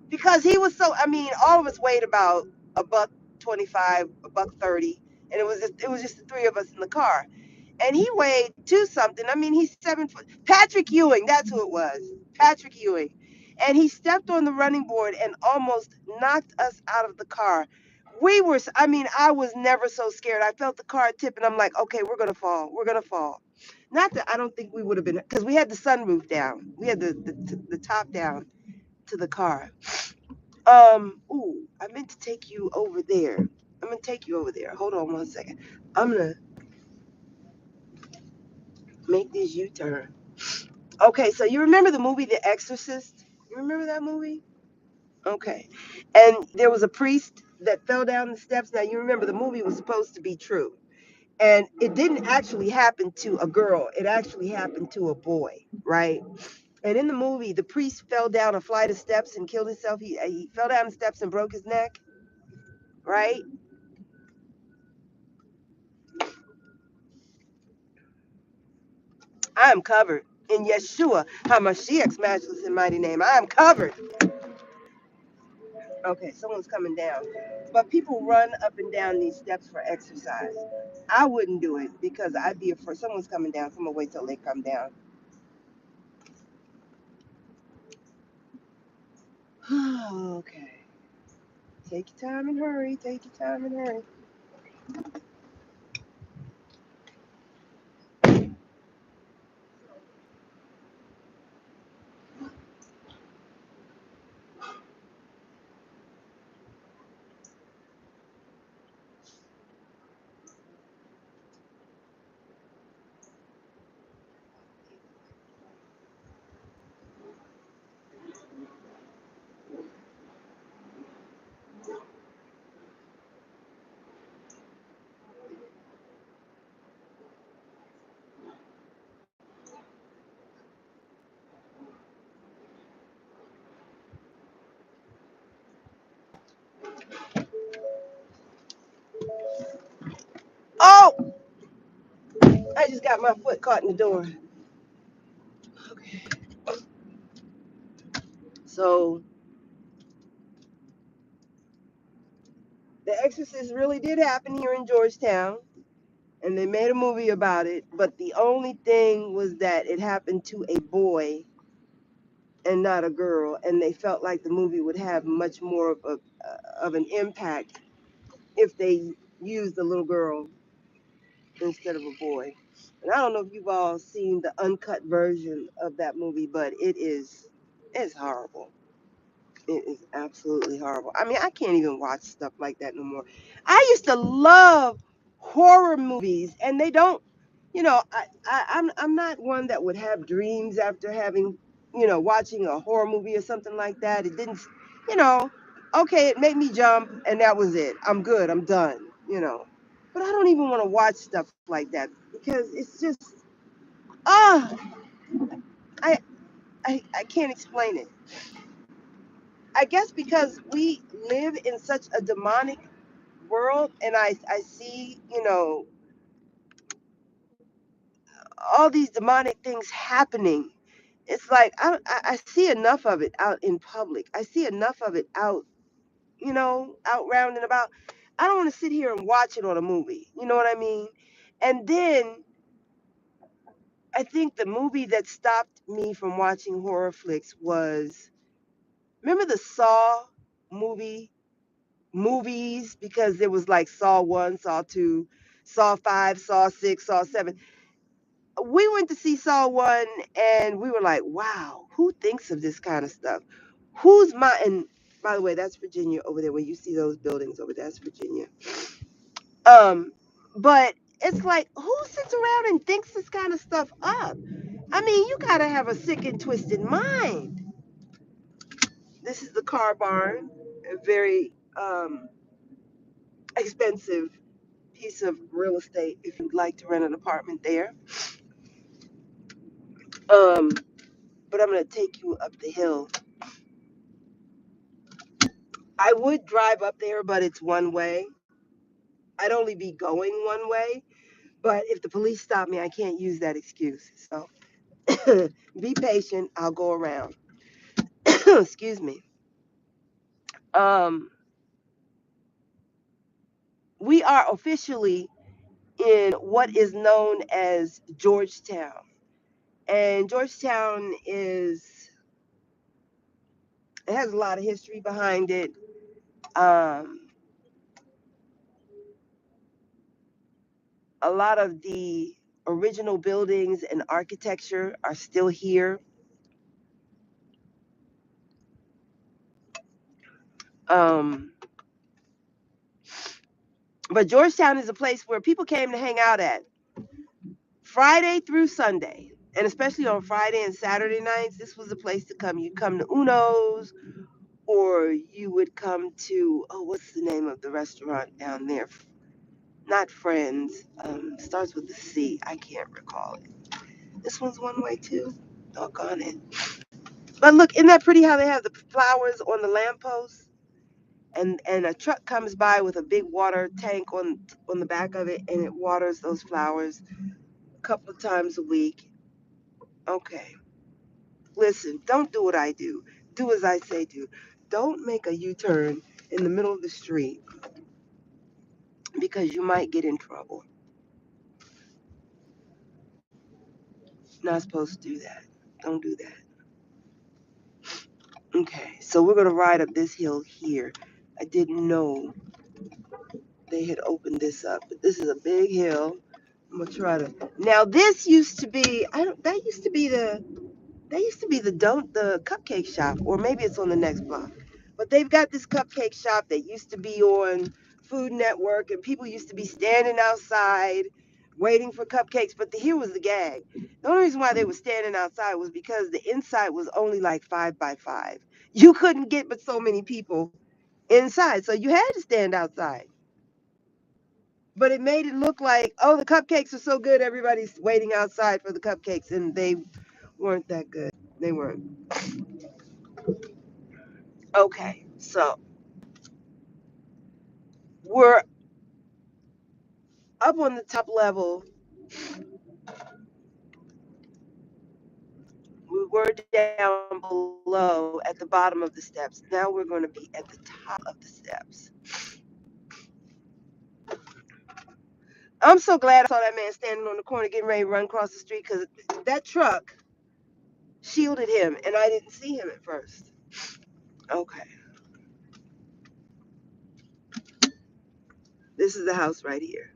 because he was so. I mean, all of us weighed about a buck 25, a buck 30, and it was just the three of us in the car, and he weighed two something. I mean, he's 7 foot. Patrick Ewing, that's who it was. Patrick Ewing, and he stepped on the running board and almost knocked us out of the car. We were. I mean, I was never so scared. I felt the car tip, and I'm like, okay, we're gonna fall. We're gonna fall. Not that I don't think we would have been, because we had the sunroof down. We had the top down to the car. Ooh, I meant to take you over there. I'm gonna take you over there. Hold on one second. I'm gonna make this U-turn. Okay, so you remember the movie The Exorcist? You remember that movie? Okay. And there was a priest that fell down the steps. Now you remember the movie was supposed to be true. And it didn't actually happen to a girl. It actually happened to a boy, right? And in the movie, the priest fell down a flight of steps and killed himself. He fell down the steps and broke his neck, right? I am covered in Yeshua HaMashiach's matchless and mighty name. I am covered. Okay, someone's coming down. But people run up and down these steps for exercise. I wouldn't do it because I'd be afraid. Someone's coming down. So I'm going to wait till they come down. Okay. Take your time and hurry. Take your time and hurry. just got my foot caught in the door. Okay. So The Exorcist really did happen here in Georgetown, and they made a movie about it. But the only thing was that it happened to a boy and not a girl, and they felt like the movie would have much more of an impact if they used a little girl instead of a boy. And I don't know if you've all seen the uncut version of that movie, but it's horrible. It is absolutely horrible. I mean, I can't even watch stuff like that no more. I used to love horror movies, and they don't, I'm not one that would have dreams after having, watching a horror movie or something like that. It didn't, you know, okay, it made me jump, and that was it. I'm good. I'm done. But I don't even want to watch stuff like that because it's just, ah, I, I can't explain it. I guess because we live in such a demonic world, and I see, all these demonic things happening. It's like I see enough of it out in public. I see enough of it out, out round and about. I don't want to sit here and watch it on a movie. You know what I mean? And then I think the movie that stopped me from watching horror flicks was, remember the Saw movie movies, because there was like Saw 1, Saw 2, Saw 5, Saw 6, Saw 7. We went to see Saw 1 and we were like, wow, who thinks of this kind of stuff? Who's my, and by the way, that's Virginia over there. When you see those buildings over there, that's Virginia. Um, but it's like, who sits around and thinks this kind of stuff up? I mean, you gotta have a sick and twisted mind. This is the car barn, a very expensive piece of real estate if you'd like to rent an apartment there. Um, but I'm gonna take you up the hill. I would drive up there, but it's one way. I'd only be going one way. But if the police stop me, I can't use that excuse. So be patient. I'll go around. Excuse me. Um, we are officially in what is known as Georgetown. And Georgetown it has a lot of history behind it. Um, a lot of the original buildings and architecture are still here. Um, but Georgetown is a place where people came to hang out at Friday through Sunday. And especially on Friday and Saturday nights, this was a place to come. You'd come to Uno's, or you would come to, oh, what's the name of the restaurant down there? Not Friends. Starts with a C. I can't recall it. This one's one way too. Doggone it. But look, isn't that pretty how they have the flowers on the lamppost? And a truck comes by with a big water tank on the back of it, and it waters those flowers a couple of times a week. Okay. Listen, don't do what I do. Do as I say do. Don't make a U-turn in the middle of the street because you might get in trouble. Not supposed to do that. Don't do that. Okay, so we're gonna ride up this hill here. I didn't know they had opened this up, but this is a big hill. I'm gonna try to. Now this used to be. I don't. That used to be the. That used to be the cupcake shop, or maybe it's on the next block. But they've got this cupcake shop that used to be on Food Network, and people used to be standing outside waiting for cupcakes. But here was the gag. The only reason why they were standing outside was because the inside was only like 5 by 5. You couldn't get but so many people inside, so you had to stand outside. But it made it look like, oh, the cupcakes are so good, everybody's waiting outside for the cupcakes, and they weren't that good. They weren't. Okay, so we're up on the top level We were down below at the bottom of the steps. Now we're going to be at the top of the steps. I'm so glad I saw that man standing on the corner getting ready to run across the street because that truck shielded him and I didn't see him at first. Okay. This is the house right here,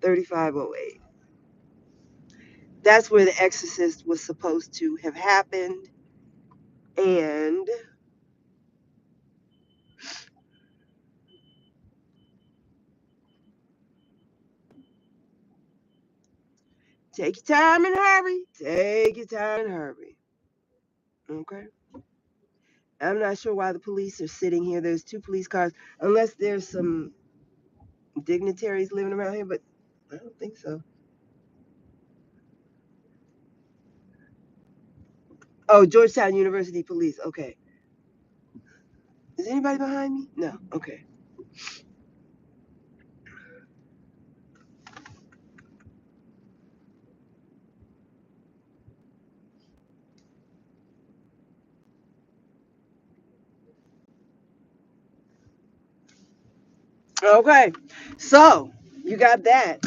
3508. That's where the exorcist was supposed to have happened. And take your time and hurry. Take your time and hurry. Okay. I'm not sure why the police are sitting here. There's 2 police cars, unless there's some dignitaries living around here, but I don't think so. Oh, Georgetown University Police. Okay. Is anybody behind me? No. Okay. Okay. So you got that.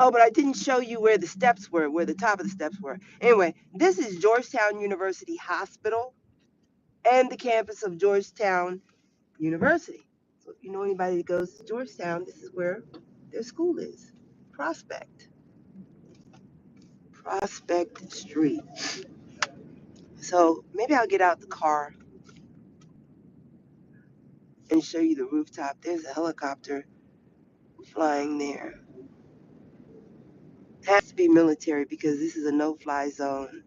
Oh, but I didn't show you where the steps were, where the top of the steps were. Anyway, this is Georgetown University Hospital and the campus of Georgetown University. So if you know anybody that goes to Georgetown, this is where their school is. Prospect. Prospect Street. So maybe I'll get out the car and show you the rooftop. There's a helicopter flying there. It has to be military because this is a no-fly zone.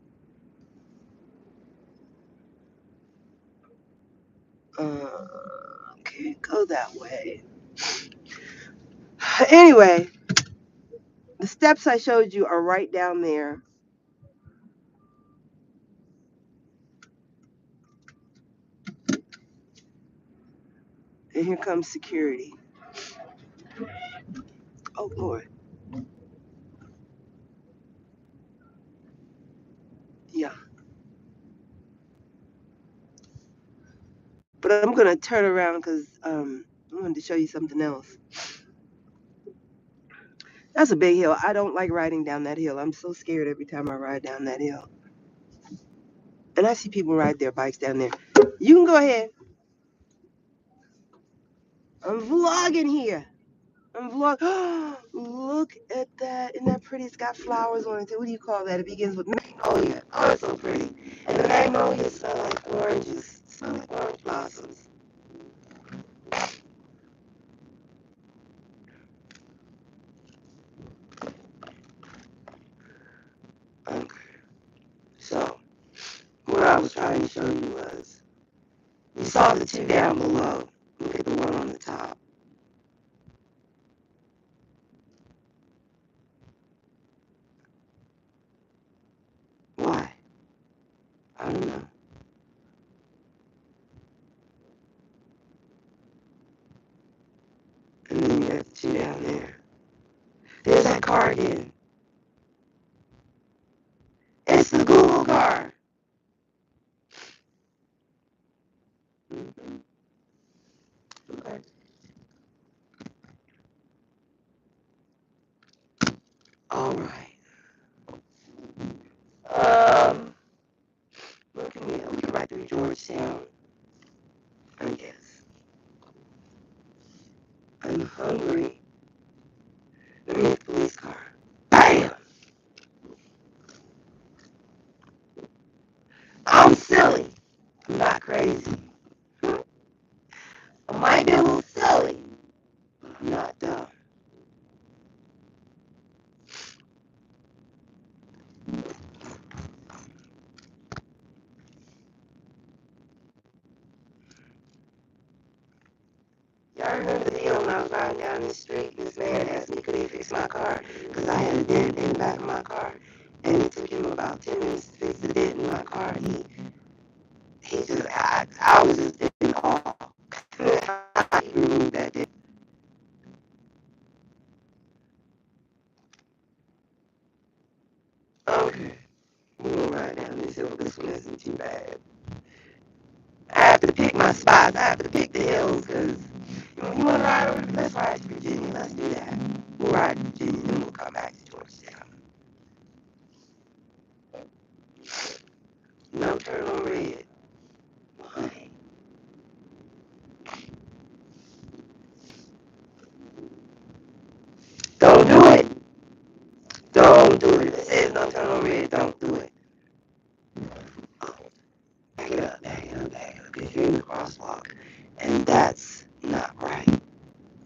Okay, go that way. Anyway, the steps I showed you are right down there. And here comes security. Oh, Lord. Yeah. But I'm going to turn around because I wanted to show you something else. That's a big hill. I don't like riding down that hill. I'm so scared every time I ride down that hill. And I see people ride their bikes down there. You can go ahead. I'm vlogging here. I'm vlog. Look at that. Isn't that pretty? It's got flowers on it. What do you call that? It begins with magnolia. Oh, it's so pretty. And the magnolias smell like oranges. Smell like orange blossoms. Okay. So, what I was trying to show you was, you saw the 2 down below. Look at the one on the top. Why? I don't know. And then you got the 2 down there. There's that car again. It's the Google car. Mm-hmm. Okay. All right. Where can we go? We can ride through Georgetown, I guess. I'm hungry. Let me get the police car. Bam! I'm silly. I'm not crazy. I might be a little silly, but I'm not dumb. Y'all remember the deal when I was riding down the street? This man asked me could he fix my car because I had a dent in the back of my car, and it took him about 10 minutes to fix the dent in my car. I was just in awe. He removed that dent. too bad. I have to pick my spots. I have to pick the hills because you want to ride over. Let's ride to Virginia. Let's do that. We'll ride to Virginia, then we'll come back to Georgetown. No turn on red. Why? Don't do it. Don't do it. If it says no turn on red, don't do it. Back it up, back it up, back it up. Because you're in the crosswalk. And that's not right.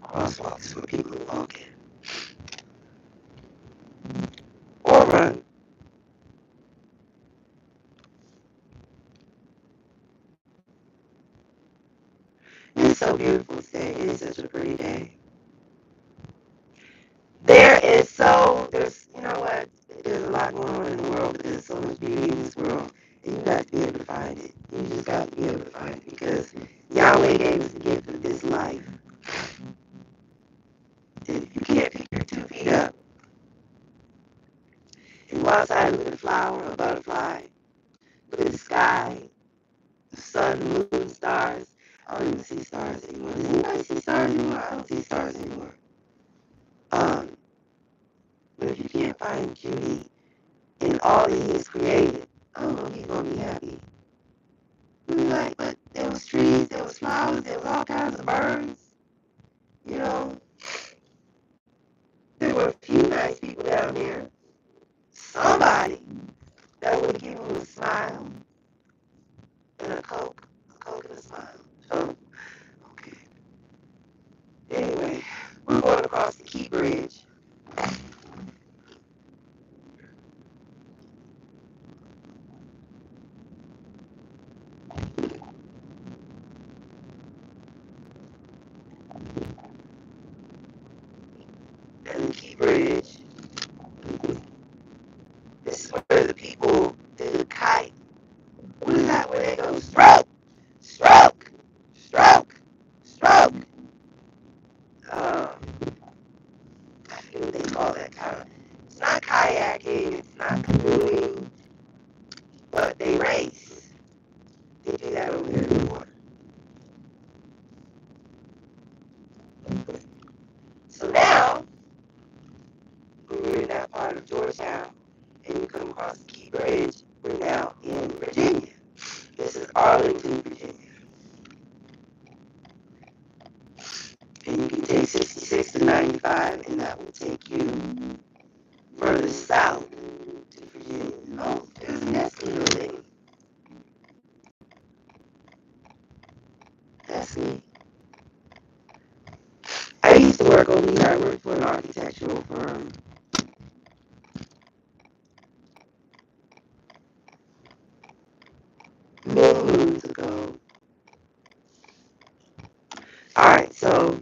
Crosswalks for people who walk in. Or run. It's so beautiful today. It is such a pretty day. There's, you know what? There's a lot going on in the world, but there's so much beauty in this world. And you got to be able to find it. You just got to be able to find it because Yahweh gave us the gift of this life. And if you can't pick your 2 feet up and go outside and look at a flower, a butterfly, look at the sky, the sun, the moon, stars. I don't even see stars anymore. Does anybody see stars anymore? I don't see stars anymore. But if you can't find beauty in all that he has created, I don't know if he's going to be happy. Like, but there was trees, there was flowers, there was all kinds of birds, you know. There were a few nice people down there. Somebody that would give him a smile and a Coke and a smile. So, okay. Anyway, we're going across the Key Bridge. And the Key Bridge, this is where the people do the kite. What is that? Where they go stroke, stroke, stroke, stroke. Um, I forget what they call that kind of. It's not kayaking, it's not canoeing, but they race. They do that over there in the water. So now, when we're in that part of Georgetown, and you come across the Key Bridge, we're now in Virginia. This is Arlington, Virginia. And you can take 66 to 95, and that will take you further south to Virginia. Oh, there's a Nestle building. That's neat. I used to work over here. I worked for an architectural firm many moons ago. All right, so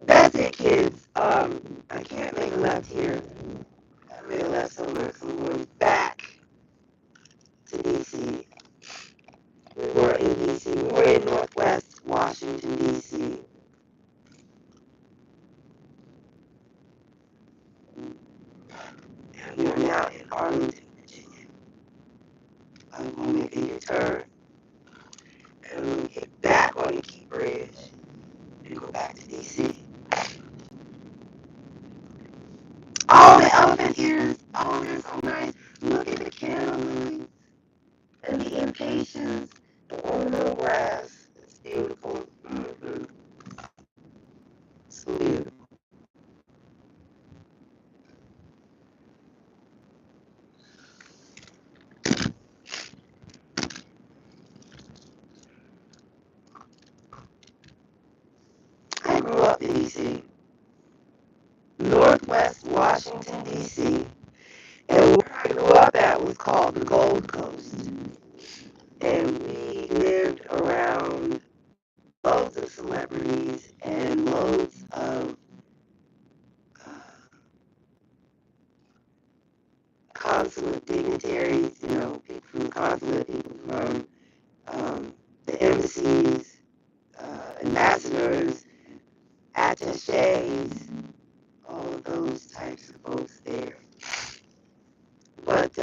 that's it, kids. I can't make a left here. I made a left somewhere, so I'm going back to D.C. We were in D.C. We were in Northwest Washington, D.C. And we are now in Arlington, Virginia. I'm going to make a U-turn, and I'm going to get back on the Key Bridge and go back to D.C. Oh, the elephant ears. Oh, they're so nice. Look at the candlelight and the impatiens, the ornamental grass. It's beautiful. Mm-hmm. So beautiful. I grew up in D.C., Northwest Washington, D.C., and where I grew up at was called the Gold Coast. And we lived around loads of celebrities and loads of uh, consulate dignitaries, you know, people from the consulate, people from the embassies, ambassadors, attaches, all of those types of folks there. But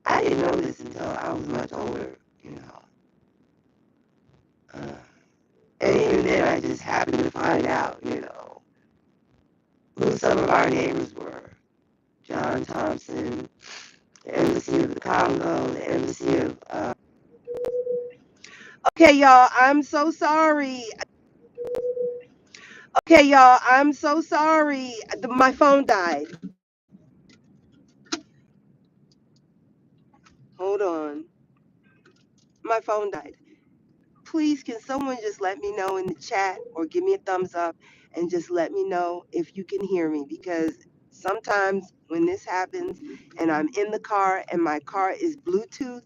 I I didn't know this until I was much older, you know. And even then, I just happened to find out, you know, who some of our neighbors were. John Thompson, the Embassy of the Congo, the Embassy of... Okay, y'all, I'm so sorry. Okay, y'all, I'm so sorry. My phone died. Hold on. My phone died. Please, can someone just let me know in the chat or give me a thumbs up and just let me know if you can hear me? Because sometimes when this happens and I'm in the car and my car is Bluetooth,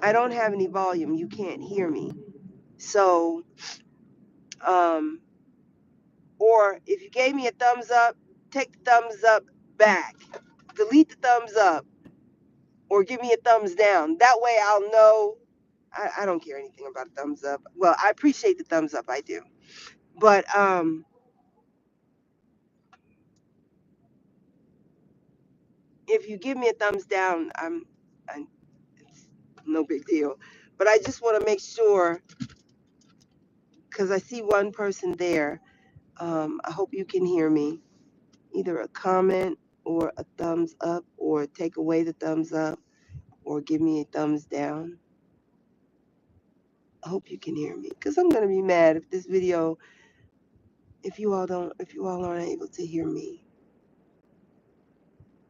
I don't have any volume. You can't hear me. So, um, or if you gave me a thumbs up, take the thumbs up back. Delete the thumbs up or give me a thumbs down. That way I'll know. I don't care anything about a thumbs up. Well, I appreciate the thumbs up. I do. But if you give me a thumbs down, it's no big deal. But I just want to make sure because I see one person there. I hope you can hear me. Either a comment or a thumbs up, or take away the thumbs up, or give me a thumbs down. I hope you can hear me because I'm gonna be mad if this video, if you all aren't able to hear me.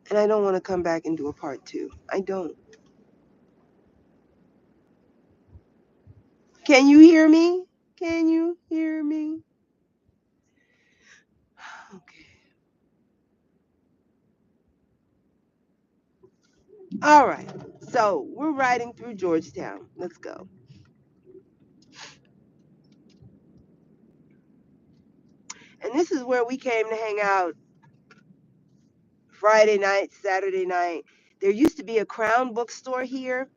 And I don't want to come back and do a part two. I don't. Can you hear me? Can you hear me? Okay. All right. So we're riding through Georgetown. Let's go. And this is where we came to hang out Friday night, Saturday night. There used to be a Crown bookstore here,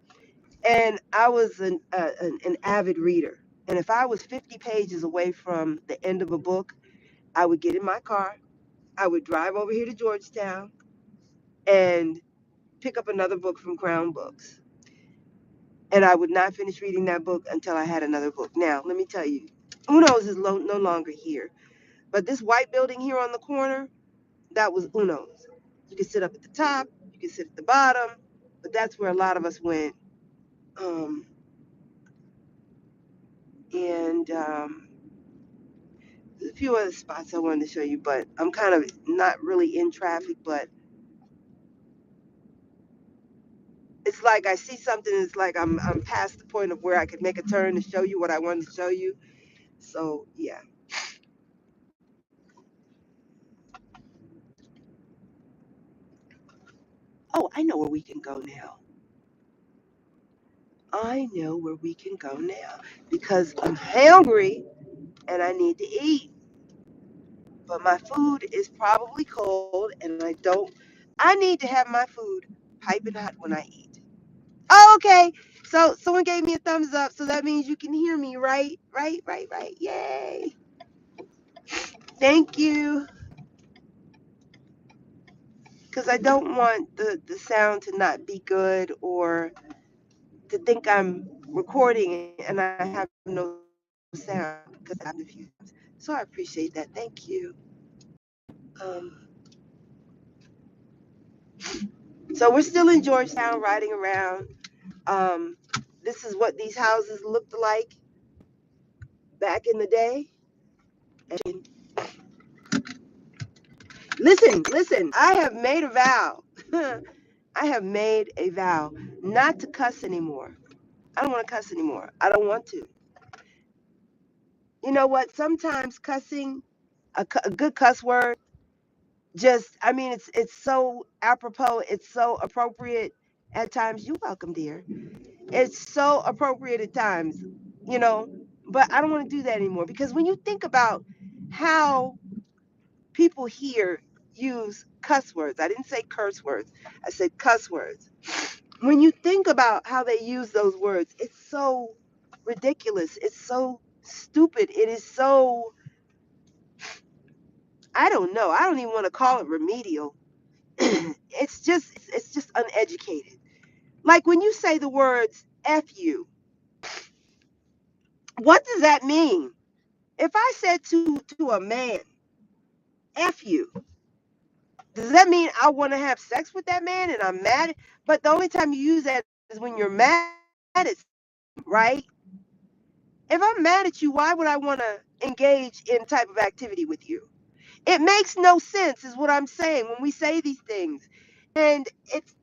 and I was an avid reader. And if I was 50 pages away from the end of a book, I would get in my car, I would drive over here to Georgetown, and pick up another book from Crown Books. And I would not finish reading that book until I had another book. Now, let me tell you, Uno's is no longer here. But this white building here on the corner, that was Uno's. You could sit up at the top, you could sit at the bottom, but that's where a lot of us went. Um, and there's a few other spots I wanted to show you, but I'm kind of not really in traffic, but it's like I see something, it's like I'm past the point of where I could make a turn to show you what I wanted to show you. So yeah. Oh, I know where we can go now. I know where we can go now because I'm hungry and I need to eat. But my food is probably cold and I need to have my food piping hot when I eat. Oh, okay. So someone gave me a thumbs up. So that means you can hear me, right? Right, right, right. Yay. Thank you. Because I don't want the sound to not be good or to think I'm recording and I have no sound because I have a few. So I appreciate that. Thank you. Um, so we're still in Georgetown riding around. Um, this is what these houses looked like back in the day. And listen, I have made a vow. I have made a vow not to cuss anymore. I don't want to cuss anymore. I don't want to. You know what? Sometimes cussing, a good cuss word, just, I mean, it's so apropos, it's so appropriate at times. You're welcome, dear. It's so appropriate at times, you know, but I don't want to do that anymore because when you think about how people here use cuss words, I didn't say curse words, I said cuss words. When you think about how they use those words, it's so ridiculous. It's so stupid. It is so I don't know. I don't even want to call it remedial. It's just uneducated. Like when you say the words F you, what does that mean? If I said to a man, F you, does that mean I want to have sex with that man and I'm mad? But the only time you use that is when you're mad at him, right? If I'm mad at you, why would I want to engage in type of activity with you? It makes no sense, is what I'm saying when we say these things. And it's